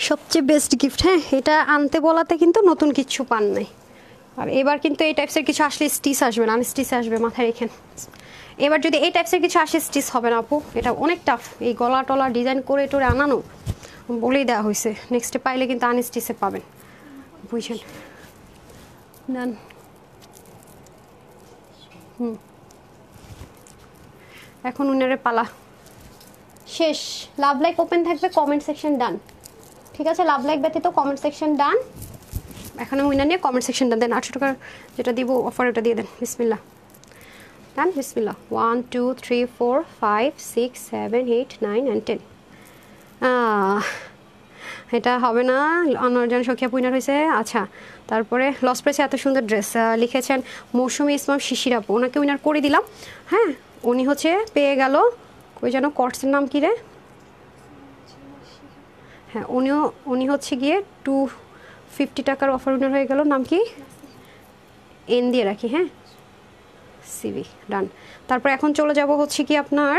সবচেয়ে বেস্ট গিফট। হ্যাঁ, এটা আনতে বলাতে কিন্তু নতুন কিছু পান নাই। আর এবার কিন্তু এই টাইপসের কিছু আসলে স্টিচ আসবে না, আনস্টিচ আসবে, মাথায় রেখেন। এবার যদি এই টাইপসের কিছু আসে স্টিচ হবে না আপু, এটা অনেক টাফ। এই গলা টলা ডিজাইন করে টোরে আনানো বলেই দেওয়া হয়েছে, নেক্সটে পাইলে কিন্তু আনস্টিচে পাবেন, বুঝছেন? ডান। এখন উনারে পালা শেষ। লাভ লাইক ওপেন থাকবে, কমেন্ট সেকশন ডান। ঠিক আছে, লাভ লাইক ব্যতীত কমেন্ট সেকশন ডান। এখন আমি উইনার নিয়ে কমেন্ট সেকশন ডান দেন। 800 টাকার যেটা দিব অফার, ওটা দিয়ে দেন। বিসমিল্লাহ ডান, বিসমিল্লাহ। 1 2 3 4 5 6 7 8 9 and 10। এটা হবে না, অনর্জন সখিয়া উইনার হয়েছে। আচ্ছা, তারপরে লস প্রাইসে এত সুন্দর ড্রেস লিখেছেন মৌসুমী ইসলাম শিশির আপু, ওনাকে উইনার করে দিলাম। হ্যাঁ, উনি হচ্ছে পেয়ে গেল, ওই যেন কর্সের নাম কী রে? হ্যাঁ, উনি হচ্ছে গিয়ে 250 টাকার অফার উইনার হয়ে গেল। নাম কি? এন দিয়ে রাখি, হ্যাঁ, সিবি ডান। তারপর এখন চলে যাব হচ্ছে কি আপনার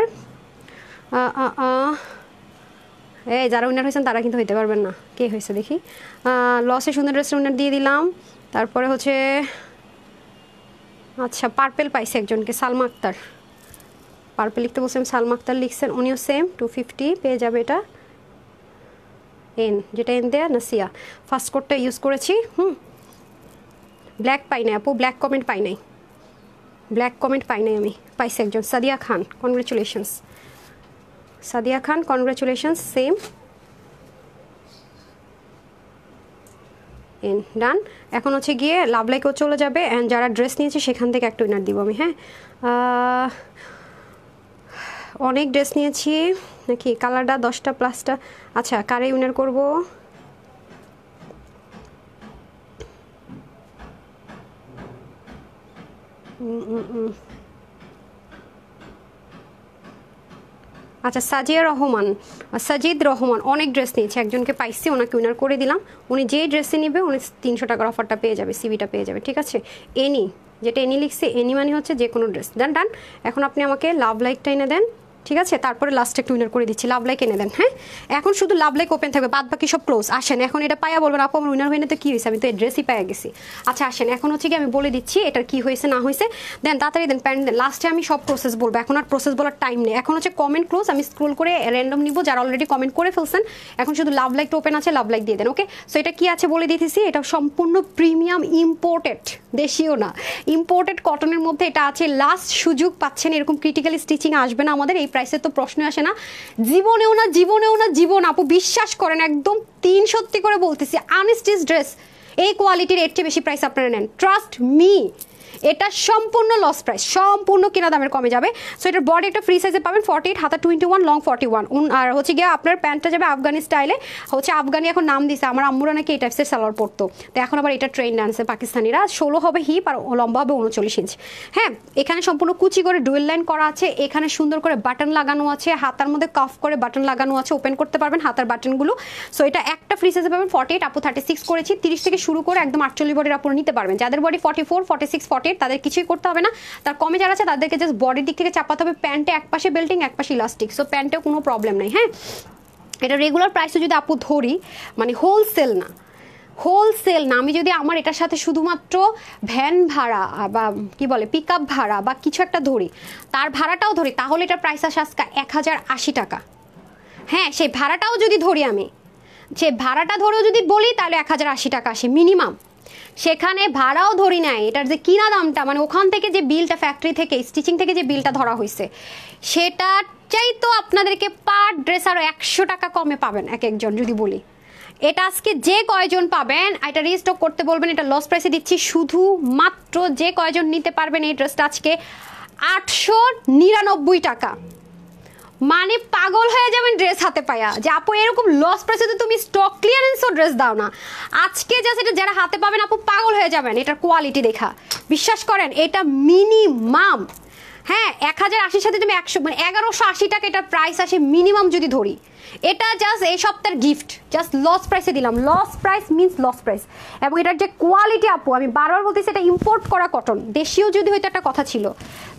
এই যারা উইনার হয়েছেন তারা কিন্তু হইতে পারবেন না। কে হয়েছে দেখি? লসে সুন্দর ড্রেসের উইনার দিয়ে দিলাম। তারপরে হচ্ছে আচ্ছা পার্পেল পাইছে একজনকে, সালমা আক্তার। পার্পেল লিখতে বলছিলাম, সালমা আক্তার লিখছেন, উনিও সেম 250 পেয়ে যাবে। এটা এন, যেটা এন দেয়া নাসিয়া, ফার্স্ট কোডটা ইউজ করেছি। ব্ল্যাক পাই নাই আপু, ব্ল্যাক কমেন্ট পাই নাই, ব্ল্যাক কমেন্ট পাই নাই আমি। পাইছি একজন, সাদিয়া খান, কনগ্রেচুলেশনস সাদিয়া খান, কনগ্রেচুলেশনস। সেম এন ডান। এখন হচ্ছে গিয়ে লাভ লাইকও চলে যাবে, অ্যান্ড যারা ড্রেস নিয়েছে সেখান থেকে একটা উইনার দিব আমি। হ্যাঁ, অনেক ড্রেস নিয়েছি নাকি? কালারটা 10টা প্লাসটা। আচ্ছা, কারে উইনার করব? আচ্ছা, সাজিয়া রহমান, সাজিদ রহমান, অনেক ড্রেস নিয়েছে, একজনকে পাইছি, ওনাকে উইনার করে দিলাম। উনি যেই ড্রেসে নেবে উনি 300 টাকার অফারটা পেয়ে যাবে, সিবিটা পেয়ে যাবে। ঠিক আছে, এনি, যেটা এনি লিখছে, এনি মানে হচ্ছে যে কোনো ড্রেস। ডান ডান। এখন আপনি আমাকে লাভ লাইকটা এনে দেন। ঠিক আছে, তারপরে লাস্টে একটু উইনার করে দিচ্ছি। লাভ লাইক এনে দেন। হ্যাঁ, এখন শুধু লাভ লাইক ওপেন থাকবে, বাদ বাকি সব ক্লোজ। আসেন, এখন এটা পাইয়া বলবেন আপু আমার উইনার হয়নি তো কী হয়েছে, আমি তো এই ড্রেসই পাইয়া গেছি। আচ্ছা আসেন, এখন হচ্ছে কি আমি বলে দিচ্ছি এটার কী হয়েছে না হয়েছে। দেন তাড়াতাড়ি দেন, প্যান্ট দেন। লাস্টে আমি সব প্রসেস বলবো, এখন আর প্রসেস বলার টাইম নেই। এখন হচ্ছে কমেন্ট ক্লোজ, আমি স্ক্রোল করে র্যান্ডম নিব যারা অলরেডি কমেন্ট করে ফেলছেন। এখন শুধু লাভ লাইকটা ওপেন আছে, লাভ লাইক দিয়ে দেন। ওকে, সো এটা কি আছে বলে দিতেছি। এটা সম্পূর্ণ প্রিমিয়াম ইম্পোর্টেড, দেশীয় না, ইম্পোর্টেড কটনের মধ্যে এটা আছে। লাস্ট সুযোগ পাচ্ছেন, এরকম ক্রিটিক্যালি স্টিচিং আসবে না আমাদের এই প্রাইসে, তো প্রশ্ন আসে না, জীবনেও না, জীবনেও না, জীবন আপু বিশ্বাস করেন, একদম 3 সত্যি করে বলতেছি, আনস্টিচ ড্রেস এই কোয়ালিটির এর চেয়ে বেশি প্রাইস আপনারা নেন, ট্রাস্ট মি। এটা সম্পূর্ণ লস প্রাইস, সম্পূর্ণ কেনা দামের কমে যাবে। সো এটার বডি একটা ফ্রি সাইজে পাবেন 48, হাতা 21, লং 41। আর হচ্ছে গিয়ে আপনার প্যান্টটা যাবে আফগানি স্টাইলে, হচ্ছে আফগানি এখন নাম দিছে, আমার আম্মুরা নাকি এই টাইপসের সালোয়ার পরতো, তো এখন আবার এটা ট্রেন্ড আনছে পাকিস্তানিরা। 16 হবে হিপ আর লম্বা হবে 39 ইঞ্চ। হ্যাঁ, এখানে সম্পূর্ণ কুচি করে ডুয়েল লাইন করা আছে, এখানে সুন্দর করে বাটন লাগানো আছে, হাতার মধ্যে কাফ করে বাটন লাগানো আছে, ওপেন করতে পারবেন হাতার বাটনগুলো। সো এটা একটা ফ্রি সাইজে পাবেন 48, আপু 36 করেছি। 30 থেকে শুরু করে একদম 48 বডির আপু নিতে পারবেন। যাদের বডি 44, 46, 48 তাদের কিছুই করতে হবে না। তার কমে যারা আছে তাদেরকে জাস্ট বডির দিক থেকে চাপাতে হবে। প্যান্টে এক পাশে বেল্টিং, এক পাশে ইলাস্টিক, সো প্যান্টেও কোনো প্রবলেম নেই। হ্যাঁ, এটা রেগুলার প্রাইসে যদি আপু ধরি, মানে হোলসেল না, হোলসেল না, আমি যদি আমার এটার সাথে শুধুমাত্র ভ্যান ভাড়া বা কি বলে পিক আপ ভাড়া বা কিছু একটা ধরি, তার ভাড়াটাও ধরি, তাহলে এটার প্রাইস আসে আজকে 1080 টাকা। হ্যাঁ, সেই ভাড়াটাও যদি ধরি, আমি সে ভাড়াটা ধরেও যদি বলি তাহলে 1080 টাকা আসে মিনিমাম। সেখানে ভাড়াও ধরি নাই, এটার যে কিনা দামটা, মানে ওখান থেকে যে বিলটা, ফ্যাক্টরি থেকে স্টিচিং থেকে যে বিলটা ধরা হয়েছে, সেটা চাইতো আপনাদেরকে পার ড্রেস আরও 100 টাকা কমে পাবেন এক একজন। যদি বলি এটা আজকে যে কয়জন পাবেন এটা রিস্টক করতে বলবেন, এটা লস প্রাইসে দিচ্ছি। শুধুমাত্র যে কয়জন নিতে পারবেন এই ড্রেসটা আজকে 899 টাকা। মানে পাগল হয়ে যাবেন ড্রেস হাতে পায়া, যে আপু এরকম লস প্রাইসে তো তুমি স্টক ক্লিয়ারেন্সও ড্রেস দাও না। আজকে জাস্ট এটা যারা হাতে পাবেন আপু পাগল হয়ে যাবেন এটার কোয়ালিটি দেখা। বিশ্বাস করেন, এটা মিনিমাম, হ্যাঁ 1080 সাথে তুমি 100 মানে 1180 টাকা এটার প্রাইস আসে মিনিমাম যদি ধরি। এটা জাস্ট এই সপ্তাহের গিফট, জাস্ট লস প্রাইসে দিলাম। Loss price means loss price. এবং এটার যে কোয়ালিটি আপু, আমি বারবার বলতেছি এটা ইম্পোর্ট করা কটন, দেশীয় যদি হয়তো একটা কথা ছিল,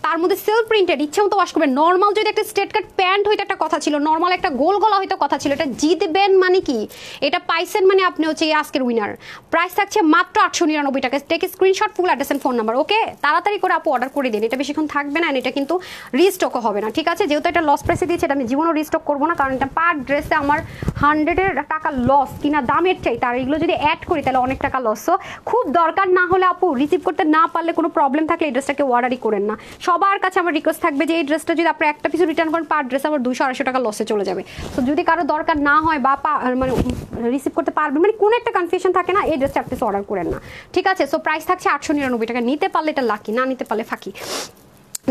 তার মধ্যে সেলফ প্রিন্টেড, ইচ্ছে মতো ওয়াশ করবেন। নর্মাল যদি একটা স্ট্রেট কাট প্যান্ট হইতো একটা কথা ছিল, নর্মাল একটা গোল গলা হয়তো কথা ছিল। এটা জিতবেন মানে কি, এটা পাইছেন মানে আপনি হচ্ছে এই আজকের উইনার। প্রাইস থাকছে মাত্র 899 টাকা। Take screenshot, full address and phone number. Okay, তাড়াতাড়ি করে আপু অর্ডার করে দিন, এটা বেশিক্ষণ থাকবে না, এটা কিন্তু রিস্টকও হবে না, ঠিক আছে? যেহেতু এটা লস প্রাইসে দিয়েছে, এটা আমি জীবনও রিস্টক করবো না, কারণ এটা পার ড্রেসে আমার 100 টাকা লস কিনা দামের চাই, তার এগুলো যদি অ্যাড করি তাহলে অনেক টাকা লস। সো খুব দরকার না হলে আপু, রিসিভ করতে না পারলে, কোনো প্রবলেম থাকলে এই ড্রেসটাকে অর্ডারই করেন না। সবার কাছে আমার রিকোয়েস্ট থাকবে যে এই ড্রেসটা যদি আপনি একটা পিছু রিটার্ন করেন, পার ড্রেস আমার 200-250 টাকা লসে চলে যাবে। তো যদি কারো দরকার না হয় বা মানে রিসিভ করতে পারবেন, মানে কোনো একটা কনফিউশন থাকে না, এই ড্রেসটা আপনি অর্ডার করেন না, ঠিক আছে? সো প্রাইস থাকছে 899 টাকা। নিতে পারলে এটা লাকি, না নিতে পারলে ফাঁকি।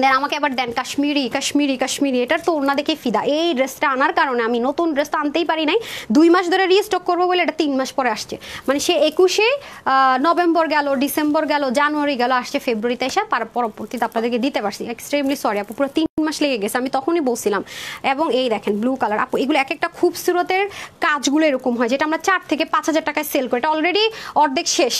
দেন আমাকে এবার দেন কাশ্মীরি কাশ্মীরি কাশ্মীরি, এটার তো ওনা দেখে ফিদা। এই ড্রেসটা আনার কারণে আমি নতুন ড্রেস তো আনতেই পারি নাই, 2 মাস ধরে রিস্টক করবো বলে এটা 3 মাস পরে আসছে। মানে সে 21শে নভেম্বর গেল, ডিসেম্বর গেল, জানুয়ারি গেল, আসছে ফেব্রুয়ারিতে এসে পরবর্তীতে আপনাদেরকে দিতে পারছি। এক্সট্রিমলি সরি আপু, পুরো 3 মাস লেগে গেছে, আমি তখনই বলছিলাম। এবং এই দেখেন ব্লু কালার আপু, এগুলো এক একটা খুবসুরতের কাজগুলো এরকম হয়, যেটা আমরা 4 থেকে 5 হাজার টাকায় সেল করি। এটা অলরেডি অর্ধেক শেষ,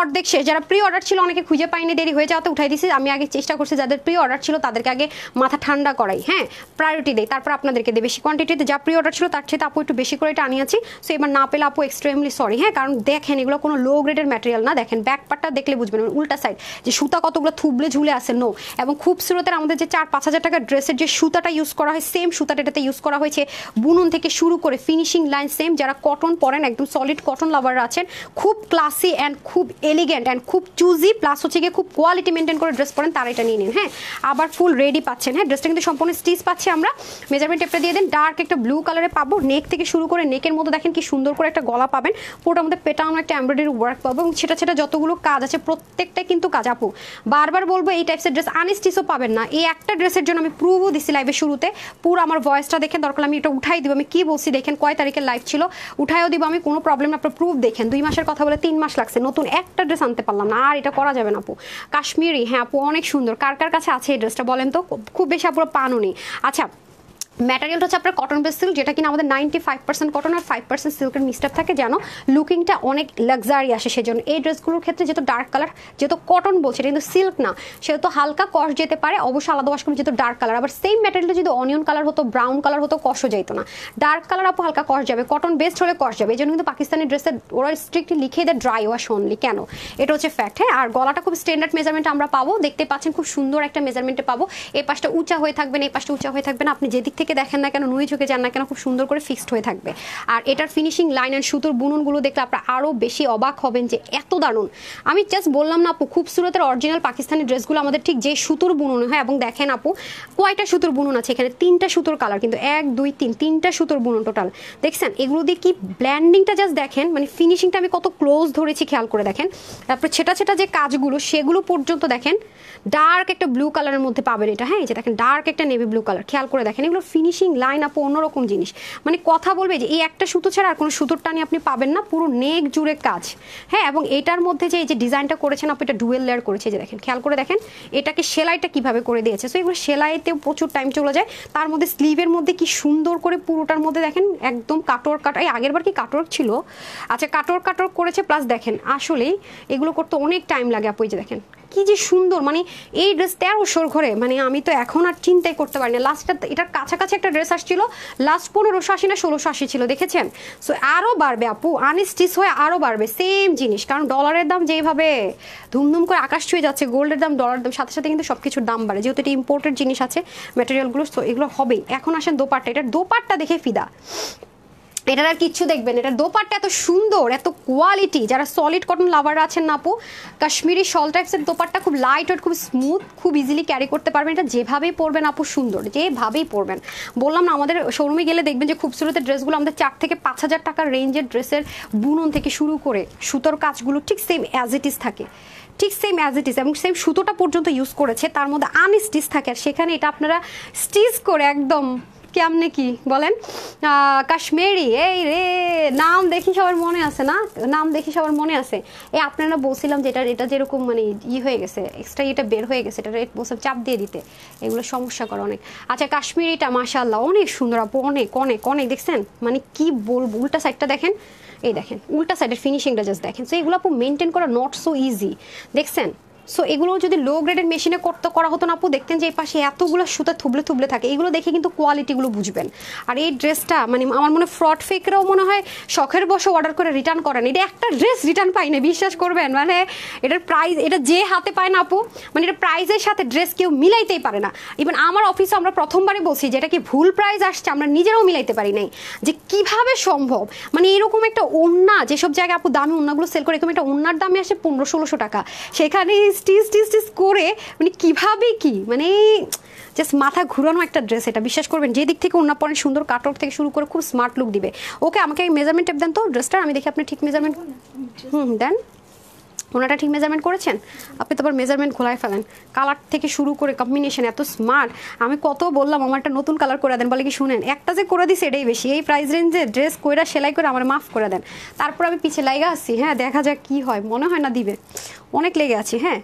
অর্ধেক শেষ। যারা প্রি অর্ডার ছিল অনেকে খুঁজে পাইনি, দেরি হয়ে যাওয়াতে উঠাই দিয়েছি। আমি আগে চেষ্টা করছি যাদের প্রি অর্ডার ছিল তাদেরকে আগে মাথা ঠান্ডা করাই, হ্যাঁ, প্রায়োরিটি দেই, তারপর আপনাদেরকে দেই বেশি কোয়ান্টিটিতে। যা প্রি অর্ডার ছিল তার চেয়ে আপু একটু বেশি করে এটা আনিয়েছি। সো এবার না পেলে আপু এক্সট্রিমলি সরি, হ্যাঁ, কারণ দেখেন এগুলো কোনো লো গ্রেডের ম্যাটেরিয়াল না। দেখেন ব্যাক পার্টটা দেখলে বুঝবেন, উল্টা সাইড যে সুতা কতগুলো থুবলে ঝুলে আসে, নো। এবং খুবসুরতের আমাদের যে 4-5 হাজার টাকার ড্রেসের যে সুতাটা ইউজ করা হয়, সেম সুতাটা এটাতে ইউজ করা হয়েছে। বুনন থেকে শুরু করে ফিনিশিং লাইন সেম। যারা কটন পরেন, একদম সলিড কটন লাভাররা আছেন, খুব ক্লাসি অ্যান্ড খুব এলিগেন্ট অ্যান্ড খুব চুজি, প্লাস হচ্ছে গিয়ে খুব কোয়ালিটি মেনটেন করে ড্রেস পরেন, তারা এটা নিয়ে নিন, হ্যাঁ। আবার ফুল রেডি পাচ্ছেন, হ্যাঁ, ড্রেসটা কিন্তু সম্পূর্ণ স্টিচ পাচ্ছি আমরা। মেজারমেন্ট টেপটা দিয়ে দেন, ডার্ক একটা ব্লু কালারে পাবো। নেক থেকে শুরু করে নেকের মধ্যে দেখেন কি সুন্দর করে একটা গলা পাবেন, পুরোটার মধ্যে পেটানো একটা এমব্রয়ডারি ওয়ার্ক পাবো। এবং সেটা যতগুলো কাজ আছে প্রত্যেকটাই কিন্তু কাজ আপু। বারবার বলবো এই টাইপসের ড্রেস আনস্টিচও পাবেন না। এই একটা ড্রেসের জন্য আমি প্রুভও দিছি লাইভের শুরুতে, পুরো আমার ভয়েসটা দেখেন, দরকার আমি এটা উঠাই দিব, আমি কি বলছি দেখেন, কয় তারিখের লাইভ ছিল, উঠাইও দিব আমি, কোনো প্রবলেম না। আপনার প্রুফ দেখেন, 2 মাসের কথা বলে 3 মাস লাগছে, নতুন একটা ড্রেস আনতে পারলাম না, আর এটা করা যাবে না আপু। কাশ্মীরি, হ্যাঁ আপু অনেক সুন্দর। কার কার কাছে আছে এই ড্রেসটা বলেন তো? খুব বেশি আপুরা পানও নেই। আচ্ছা, ম্যাটেরিয়ালটা হচ্ছে আপনার কটন বেস সিল্ক, যেটা কিনা আমাদের 95% কটন আর 5% সিল্কের মিক্সড থাকে, যেন লুকিংটা অনেক লাক্সারি আসে। সেজন্য এই ড্রেসগুলোর ক্ষেত্রে যেহেতু ডার্ক কালার, যেহেতু কটন বলছে এটা কিন্তু সিল্ক না, সেহেতু হালকা কষ যেতে পারে, অবশ্যই আলাদা ওয়াশ করবে যেহেতু ডার্ক কালার। আবার সেম ম্যাটেরিয়ালটা যদি অনিয়ন কালার হতো, ব্রাউন কালার হতো, কষও যেত না। ডার্ক কালার আপু হালকা কষ যাবে, কটন বেস্ট হলে কষ যাবে। এই জন্য কিন্তু পাকিস্তানি ড্রেসে ওরা স্ট্রিক্টলি লিখে দেয় ড্রাই ওয়াশ অনলি, কেন? এটা হচ্ছে ফ্যাক্ট, হ্যাঁ। আর গলাটা খুব স্ট্যান্ডার্ড মেজারমেন্ট আমরা পাবো, দেখতে পাচ্ছেন খুব সুন্দর একটা মেজারমেন্টে পাবো। এই পাশটা উঁচা হয়ে থাকবে না, এই পাশটা উঁচা হয়ে থাকবে না, আপনি যেদিক থেকে দেখেন না কেন, ঝুঁকে যান না কেন, খুব সুন্দর করে ফিক্সড হয়ে থাকবে। আর এটার ফিনিশিং লাইন এন্ড সুতোর বুননগুলো দেখলে আপনারা আরো বেশি অবাক হবেন যে এত দারুণ। আমি জাস্ট বললাম না আপু, খুবসুরতের অরিজিনাল পাকিস্তানি ড্রেসগুলো আমাদের ঠিক যে সুতোর বুনন হয়। এবং দেখেন আপু কয়টা সুতোর বুনন আছে এখানে, 3টা সুতোর কালার, কিন্তু 1 2 3 3টা সুতোর বুনন টোটাল। দেখছেন এগুলো দিয়ে কি ব্ল্যান্ডিংটা জাস্ট দেখেন, মানে ফিনিশিংটা আমি কত ক্লোজ ধরেছি খেয়াল করে দেখেন। তারপর ছেটা যে কাজগুলো সেগুলো পর্যন্ত দেখেন, ডার্ক একটা ব্লু কালারের মধ্যে পাবেন এটা, হ্যাঁ, এই যে দেখেন ডার্ক একটা নেভি ব্লু কালার, খেয়াল করে দেখেন এগুলো ফিনিশিং লাইন আপু অন্যরকম জিনিস। মানে কথা বলবে যে এই একটা সুতো ছাড়া আর কোনো সুতোর টানি আপনি পাবেন না, পুরো নেক জুড়ে কাজ, হ্যাঁ। এবং এটার মধ্যে যে এই যে ডিজাইনটা করেছেন আপনি, এটা ডুয়েল লেয়ার করেছে, যে দেখেন খেয়াল করে দেখেন এটাকে সেলাইটা কিভাবে করে দিয়েছে। সো এগুলো সেলাইতেও প্রচুর টাইম চলে যায়। তার মধ্যে স্লিভের মধ্যে কি সুন্দর করে পুরোটার মধ্যে দেখেন একদম কাটওয়ার্ক এই আগের বার কি কাটওয়ার্ক ছিল, আচ্ছা কাটওয়ার্ক করেছে। প্লাস দেখেন আসলেই এগুলো করতে অনেক টাইম লাগে আপু। এই যে দেখেন কি যে সুন্দর, মানে এই ড্রেস 1300 ঘরে, মানে আমি তো এখন আর চিন্তাই করতে পারি না। লাস্টটা এটার কাছাকাছি একটা ড্রেস আসছিল, লাস্ট 1580 না 1680 ছিল, দেখেছেন? সো আরও বাড়বে আপু, আনস্টিচ হয়ে আরও বাড়বে সেম জিনিস, কারণ ডলারের দাম যেভাবে ধুমধুম করে আকাশ ছুঁয়ে যাচ্ছে, গোল্ডের দাম ডলারের দাম সাথে সাথে কিন্তু সব কিছুর দাম বাড়ে, যেহেতু এটা ইম্পোর্টেড জিনিস আছে ম্যাটেরিয়ালগুলো, তো এগুলো হবেই। এখন আসেন দোপাট্টা, এটার দোপাট্টা দেখে ফিদা, এটার আর কিচ্ছু দেখবেন, এটার দোপাট্টা এত সুন্দর, এত কোয়ালিটি। যারা সলিড কটন লাভার আছেন না আপু, কাশ্মীরি শল টাইপসের দোপাট্টা খুব লাইট ওয়েট, খুব স্মুথ, খুব ইজিলি ক্যারি করতে পারবেন। এটা যেভাবেই পরবেন আপু সুন্দর, যেভাবেই পরবেন। বললাম না আমাদের শোরুমে গেলে দেখবেন যে খুবসুরতের ড্রেসগুলো আমাদের 4 থেকে 5 হাজার টাকার রেঞ্জের ড্রেসের বুনন থেকে শুরু করে সুতোর কাজগুলো ঠিক সেম অ্যাজ ইট ইজ থাকে, ঠিক সেম অ্যাজ ইট ইজ, এবং সেম সুতোটা পর্যন্ত ইউজ করেছে, তার মধ্যে আনস্টিচ থাকে। আর সেখানে এটা আপনারা স্টিচ করে একদম কেমনে কি বলেন? কাশ্মীরি, এই রে নাম দেখি সবার মনে আছে না? নাম দেখি সবার মনে আছে। এই আপনারা বলছিলাম যে এটা যেরকম মানে হয়ে গেছে, এক্সট্রা এটা বের হয়ে গেছে, এটা বলছিলাম চাপ দিয়ে দিতে, এগুলো সমস্যা করে অনেক। আচ্ছা কাশ্মীরিটা মাশাআল্লাহ অনেক সুন্দর আপু, অনেক অনেক অনেক, দেখছেন মানে কি বলবো, উল্টা সাইডটা দেখেন, এই দেখেন উল্টা সাইডের ফিনিশিংটা জাস্ট দেখেন। সো এগুলো আপু মেনটেন করা নট সো ইজি, দেখছেন? সো এগুলো যদি লো গ্রেডের মেশিনে করা হতো না আপু, দেখতেন যে এই পাশে এতগুলো সুতা থুবলে থুবলে থাকে, এগুলো দেখে কিন্তু কোয়ালিটিগুলো বুঝবেন। আর এই ড্রেসটা মানে আমার মনে ফ্রড ফেকরাও মনে হয় শখের বসে অর্ডার করে রিটার্ন করেন। এটা একটা ড্রেস রিটার্ন পাই না, বিশ্বাস করবেন, মানে এটার প্রাইস, এটা যে হাতে পায় না আপু, মানে এটা প্রাইসের সাথে ড্রেস কেউ মিলাইতেই পারে না। ইভেন আমার অফিসে আমরা প্রথমবারই বলছি যে এটা কি ভুল প্রাইস আসছে, আমরা নিজেরাও মিলাইতে পারি নাই যে কিভাবে সম্ভব। মানে এরকম একটা ওড়না, যেসব জায়গায় আপু দামি ওড়নাগুলো সেল করে, এরকম একটা ওড়নার দামে আসে 1500-1600 টাকা, সেখানে স্টিচ করে মানে কিভাবে কি, মানে জাস্ট মাথা ঘুরানো একটা ড্রেস এটা, বিশ্বাস করবেন। যে দিক থেকে ওড়না পরেন, সুন্দর কাটওয়ার্ক থেকে শুরু করে খুব স্মার্ট লুক দিবে। ওকে আমাকে মেজারমেন্ট টেপ দেন তো ড্রেসটার, আমি দেখি আপনি ঠিক মেজারমেন্ট দেন। ওনাটা ঠিক মেজারমেন্ট করেছেন আপনি, তো আবার মেজারমেন্ট খোলায় ফেলেন। কালার থেকে শুরু করে কম্বিনেশন এত স্মার্ট, আমি কত বললাম আমার একটা নতুন কালার করে দেন, বলে কি শুনেন একটা যে করে দিছে এটাই বেশি। এই প্রাইস রেঞ্জে ড্রেস কইরা সেলাই করে আমার মাফ করে দেন, তারপর আমি পিছিয়ে লাইগা আসছি। হ্যাঁ দেখা যাক কি হয়, মনে হয় না দিবে, অনেক লেগে আছি। হ্যাঁ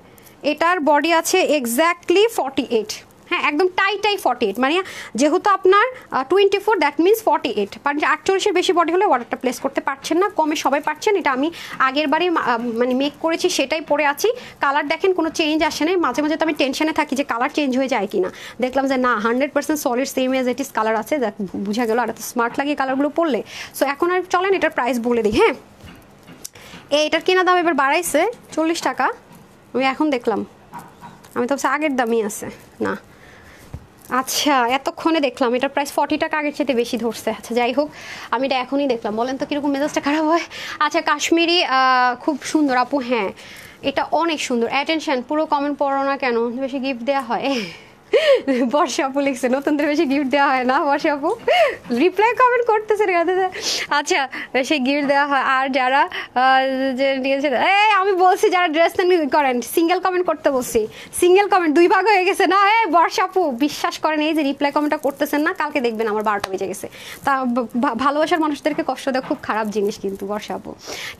এটার বডি আছে এক্স্যাক্টলি 48, হ্যাঁ একদম টাই 48, মানে যেহেতু আপনার 24 দ্যাট মিনস 48, মানে 48-এর বেশি বডি হলে অর্ডারটা প্লেস করতে পারছেন না, কমে সবাই পারছেন। এটা আমি আগের বারে মানে মেক করেছি, সেটাই পরে আছি। কালার দেখেন কোনো চেঞ্জ আসে নাই, মাঝে মাঝে তো আমি টেনশনে থাকি যে কালার চেঞ্জ হয়ে যায় কিনা, দেখলাম যে না 100% solid same as it is colour আছে, বুঝা গেল। আর এত স্মার্ট লাগে কালারগুলো পরলে। সো এখন আর চলেন এটার প্রাইস বলে দিই। হ্যাঁ এটার কেনা দাম এবার বাড়াইছে 40 টাকা, আমি এখন দেখলাম, আমি তো আগের দামই আছে না। আচ্ছা এতক্ষণে দেখলাম এটার প্রাইস 40 টাকা, আগের চেয়ে বেশি ধরছে। আচ্ছা যাই হোক, আমি এটা এখনই দেখলাম, বলেন তো কিরকম মেজাজটা খারাপ হয়। আচ্ছা কাশ্মীরি খুব সুন্দর আপু, হ্যাঁ এটা অনেক সুন্দর। অ্যাটেনশন, পুরো কমেন্ট পড়ো না কেন, বেশি গিফট দেওয়া হয়। বর্ষা আপু লিখছে নতুনদের বেশি গিফট দেওয়া হয় না, বর্ষা আপু রিপ্লাই কমেন্ট করতেছে। আচ্ছা বেশি গিফট দেওয়া হয়। আর যারা যে নিয়েছে, এই আমি বলছি যারা ড্রেস করেন সিঙ্গেল কমেন্ট করতে বলছি, সিঙ্গেল কমেন্ট 2 ভাগ হয়ে গেছে না। এই বর্ষা আপু বিশ্বাস করেন, এই যে রিপ্লাই কমেন্টটা করতেছেন না, কালকে দেখবেন আমার 12টা বেজে গেছে। তা ভালোবাসার মানুষদেরকে কষ্ট দেওয়া খুব খারাপ জিনিস কিন্তু বর্ষা আপু,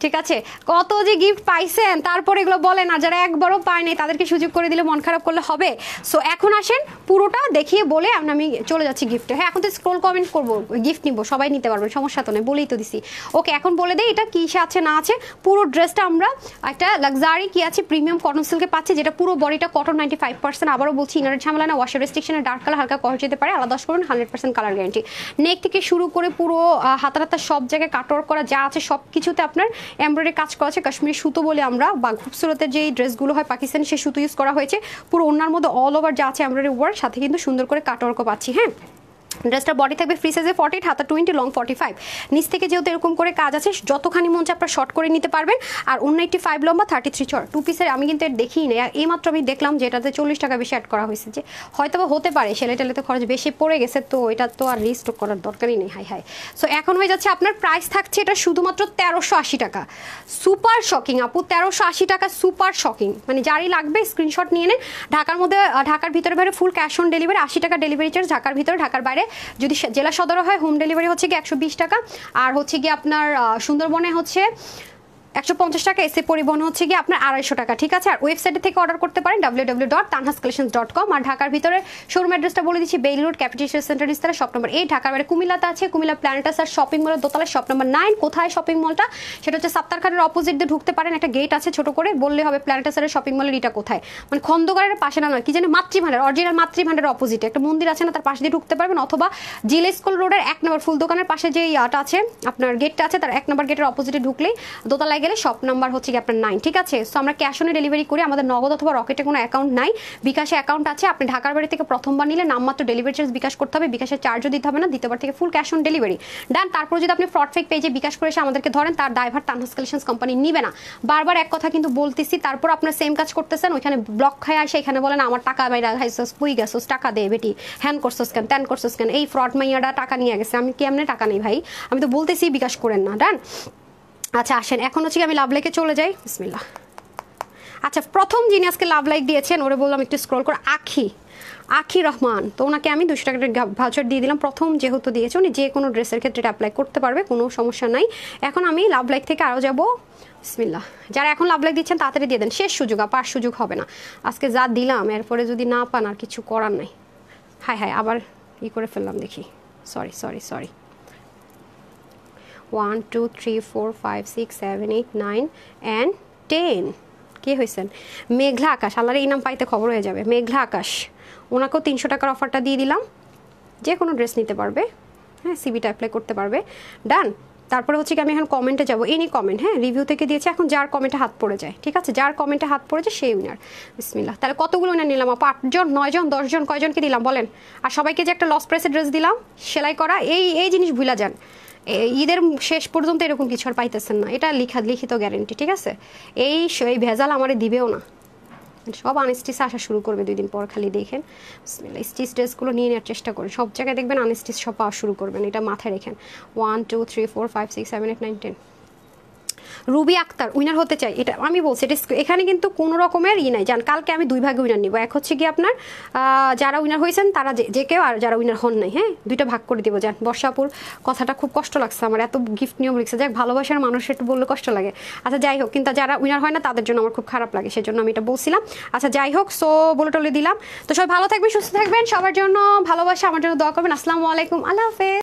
ঠিক আছে? কত যে গিফট পাইছেন, তারপর এগুলো বলেন। আর যারা একবারও পায় নাই তাদেরকে সুযোগ করে দিলে মন খারাপ করলে হবে। সো এখন আসেন পুরোটা দেখিয়ে বলে আমি চলে যাচ্ছি গিফটে। হ্যাঁ এখন তো স্ক্রোল কমেন্ট করবো, গিফট নিবো, সবাই নিতে পারবেন, সমস্যা তো নেই, বলেই তো দিছি। ওকে এখন বলে দেই এটা কিসে আছে না আছে। পুরো ড্রেসটা আমরা একটা লাক্সারি কি আছে প্রিমিয়াম কটন সিল্কে পাচ্ছি, যেটা পুরো বডিটা কটন 95%। আবারও বলছি ইনারের ঝামেলা না, ওয়াশার রেস্ট্রিকশনে ডার্ক কালার হালকা করা যেতে পারে, আলাদা করুন 100% কালার গ্যারান্টি। নেক থেকে শুরু করে পুরো হাতা সব জায়গায় কাটওয়ার্ক করা যা আছে সব কিছুতে আপনার এমব্রয়ডারি কাজ করা আছে। কাশ্মীরি সুতো বলে আমরা, বা খুবসুরতের যে ড্রেসগুলো হয় পাকিস্তানি, সেই সুতো ইউজ করা হয়েছে। পুরো ওনার মধ্যে অল ওভার যা আছে এমব্রয়ডারি ওয়ার্ক, সাথে কিন্তু সুন্দর করে কাটওয়ার্কও পাচ্ছি। হ্যাঁ ড্রেসটার বডি থাকবে ফ্রি সাইজে 48, হাতা 20, লং 45। নিচ থেকে যেহেতু এরকম করে কাজ আছে, যতখানি মন চায় আপনারা শর্ট করে নিতে পারবেন। আর 185 লম্বা, 33 চড়, 2 পিসের। আমি কিন্তু এর দেখিই নেই, এইমাত্র আমি দেখলাম যে এটাতে 40 টাকা বেশি অ্যাড করা হয়েছে, যে হয়তো হতে পারে সেলে টেলেতে খরচ বেশি পড়ে গেছে, তো এটা তো আর রিস্টক করার দরকারই নেই। High high. সো এখন হয়ে যাচ্ছে আপনার প্রাইস থাকছে এটা শুধুমাত্র 1380 টাকা। সুপার শকিং আপু, 1380 টাকা সুপার শকিং, মানে যারই লাগবে স্ক্রিনশট নিয়ে নেন। ঢাকার মধ্যে, ঢাকার ভিতরে বাইরে ফুল ক্যাশ অন ডেলিভারি, 80 টাকা ডেলিভারি চার্জ ঢাকার ভিতরে। ঢাকার বাইরে যদি জেলা সদর হয় হোম ডেলিভারি হচ্ছে কি 120 টাকা। আর হচ্ছে কি আপনার সুন্দরবনে হচ্ছে 150 টাকা, এসে পরিবহন হচ্ছে কি আপনার 250 টাকা, ঠিক আছে? আর ওয়েবসাইট থেকে অর্ডার করতে পারেন www.tanhascollections.com। আর ঢাকার ভিতরে শোরুম অ্যাড্রেসটা বলে দিচ্ছি, Bailey Road Capital Centre Nistara, shop number 8। ঢাকার বাইরে কুমিল্লাতে আছে, কুমিল্লা প্ল্যানেটাস আর শপিং মলের দোতলায়, শপ নম্বর 9। কোথায় শপিং মলটা? সেটা হচ্ছে সাত্তার খানের অপোজিট দিয়ে ঢুকতে পারেন, একটা গেট আছে ছোট করে, বললে হবে প্ল্যানেটাসের শপিং মলের এটা কোথায়, মানে খন্দকারের পাশে না, কি জানে মাতৃভান্ডার, অরিজিনাল মাতৃভান্ডারের অপোজিটে একটা মন্দির আছে না, তার পাশে দিয়ে ঢুকতে পারবেন। অথবা জিলে স্কুল রোডের 1 নম্বর ফুল দোকানের পাশে যে ইয়াটা আছে আপনার গেটটা আছে, তার 1 নম্বর গেটের অপোজিটে ঢুকলেই দোতলায় গেলে শপ নাম্বার হচ্ছে কি আপনার 9, ঠিক আছে? সো আমরা ক্যাশ অনে ডেলিভারি করি, আমাদের নগদ অথবা রকেটে কোনো অ্যাকাউন্ট নাই, বিকাশে অ্যাকাউন্ট আছে। আপনি ঢাকার বাড়ি থেকে প্রথমবার নিলে নামমাত্র ডেলিভারি চার্জ বিকাশ করতে হবে, বিকাশের চার্জও দিতে হবে না, দ্বিতীয়বার থেকে ফুল ক্যাশ অন ডেলিভারি ডান। তারপর যদি আপনি ফ্রড ফেক পেজে বিকাশ করে এসে আমাদেরকে ধরেন, তার দায়ভার তানহাস কালেকশনস কোম্পানি নিবে না। বারবার এক কথা কিন্তু বলতেছি, তারপর আপনার সেম কাজ করতেছেন, ওইখানে ব্লক খায় আসে, এখানে বলেন আমার টাকা বাইরা খাইছস, কুই গেছস, টাকা দে বেটি, হ্যান করছস কেন, ত্যান করছস কেন, এই ফ্রড মাইয়াটা টাকা নিয়ে গেছে, আমি কি এমনি টাকা নেই ভাই, আমি তো বলতেছি বিকাশ করেন না ডান। আচ্ছা আসেন এখন হচ্ছে আমি লাভ লেকে চলে যাই, বিসমিল্লাহ। আচ্ছা, প্রথম যিনি আজকে লাভ লাইক দিয়েছেন ওরে বললাম একটু স্ক্রল করে, আখি রহমান, তো ওনাকে আমি 200 টাকার ভাউচার দিয়ে দিলাম। প্রথম যেহেতু দিয়েছে উনি যে কোনো ড্রেসের ক্ষেত্রে এটা অ্যাপ্লাই করতে পারবে, কোনো সমস্যা নাই। এখন আমি লাভ লাইক থেকে আরও যাব, বিসমিল্লাহ। যারা এখন লাভ লাইক দিচ্ছেন তাড়াতাড়ি দিয়ে দেন, শেষ সুযোগ, আর সুযোগ হবে না। আজকে যা দিলাম এরপরে যদি না পান আর কিছু করার নাই। হায় আবার করে ফেললাম, দেখি, সরি 1 2 3 4 5 6 7 8 9 and 10। কে হয়েছেন? মেঘলা আকাশ, আল্লাহর এই নাম পাইতে খবর হয়ে যাবে। মেঘলা আকাশ, ওনাকেও 300 টাকার অফারটা দিয়ে দিলাম, যে কোনো ড্রেস নিতে পারবে, হ্যাঁ, সিবিটা অ্যাপ্লাই করতে পারবে। ডান। তারপরে হচ্ছে কি আমি এখন কমেন্টে যাবো, এনি কমেন্ট, হ্যাঁ, রিভিউ থেকে দিয়েছে। এখন যার কমেন্টে হাত পড়ে যায়, ঠিক আছে, যার কমেন্টে হাত পড়ে যায় সেই উইনার। বিসমিল্লাহ। তাহলে কতগুলো উইনার নিলাম আপু? 8 জন, 9 জন, 10 জন, কয়জনকে দিলাম বলেন? আর সবাইকে যে একটা লস প্রেসের ড্রেস দিলাম সেলাই করা, এই জিনিস ভুলা যান। ঈদের শেষ পর্যন্ত এরকম কিছু আর পাইতেছেন না, এটা লিখিত গ্যারেন্টি, ঠিক আছে? এই ভেজাল আমারে দিবেও না, সব আনস্টিচে আসা শুরু করবে 2 দিন পর। খালি দেখেন স্টিচ ড্রেসগুলো নিয়ে নেওয়ার চেষ্টা করেন, সব জায়গায় দেখবেন আনস্টিচ সব পাওয়া শুরু করবেন, এটা মাথায় রেখেন। 1 2 3 4 5 6 7 8 9 10। রুবি আক্তার উইনার হতে চাই, এটা আমি বলছি, এটা এখানে কিন্তু কোনো রকমের নাই। জান, কালকে আমি 2 ভাগে উইনার নিব। এক হচ্ছে কি আপনার যারা উইনার হয়েছেন তারা যে কেউ, আর যারা উইনার হন নাই, হ্যাঁ, 2টা ভাগ করে দিব। জান, বর্ষাপুর কথাটা খুব কষ্ট লাগছে আমার, এত গিফট নিয়ম লিখছে, যাক ভালোবাসার মানুষ একটু বললে কষ্ট লাগে। আচ্ছা যাই হোক, কিন্তু যারা উইনার হয় না তাদের জন্য আমার খুব খারাপ লাগে, সেজন্য আমি এটা বলছিলাম। আচ্ছা যাই হোক, সো বলে টলে দিলাম। তো সবাই ভালো থাকবেন, সুস্থ থাকবেন, সবার জন্য ভালোবাসা, আমার জন্য দোয়া করবেন। আসসালামু আলাইকুম, আল্লাহ হাফেজ।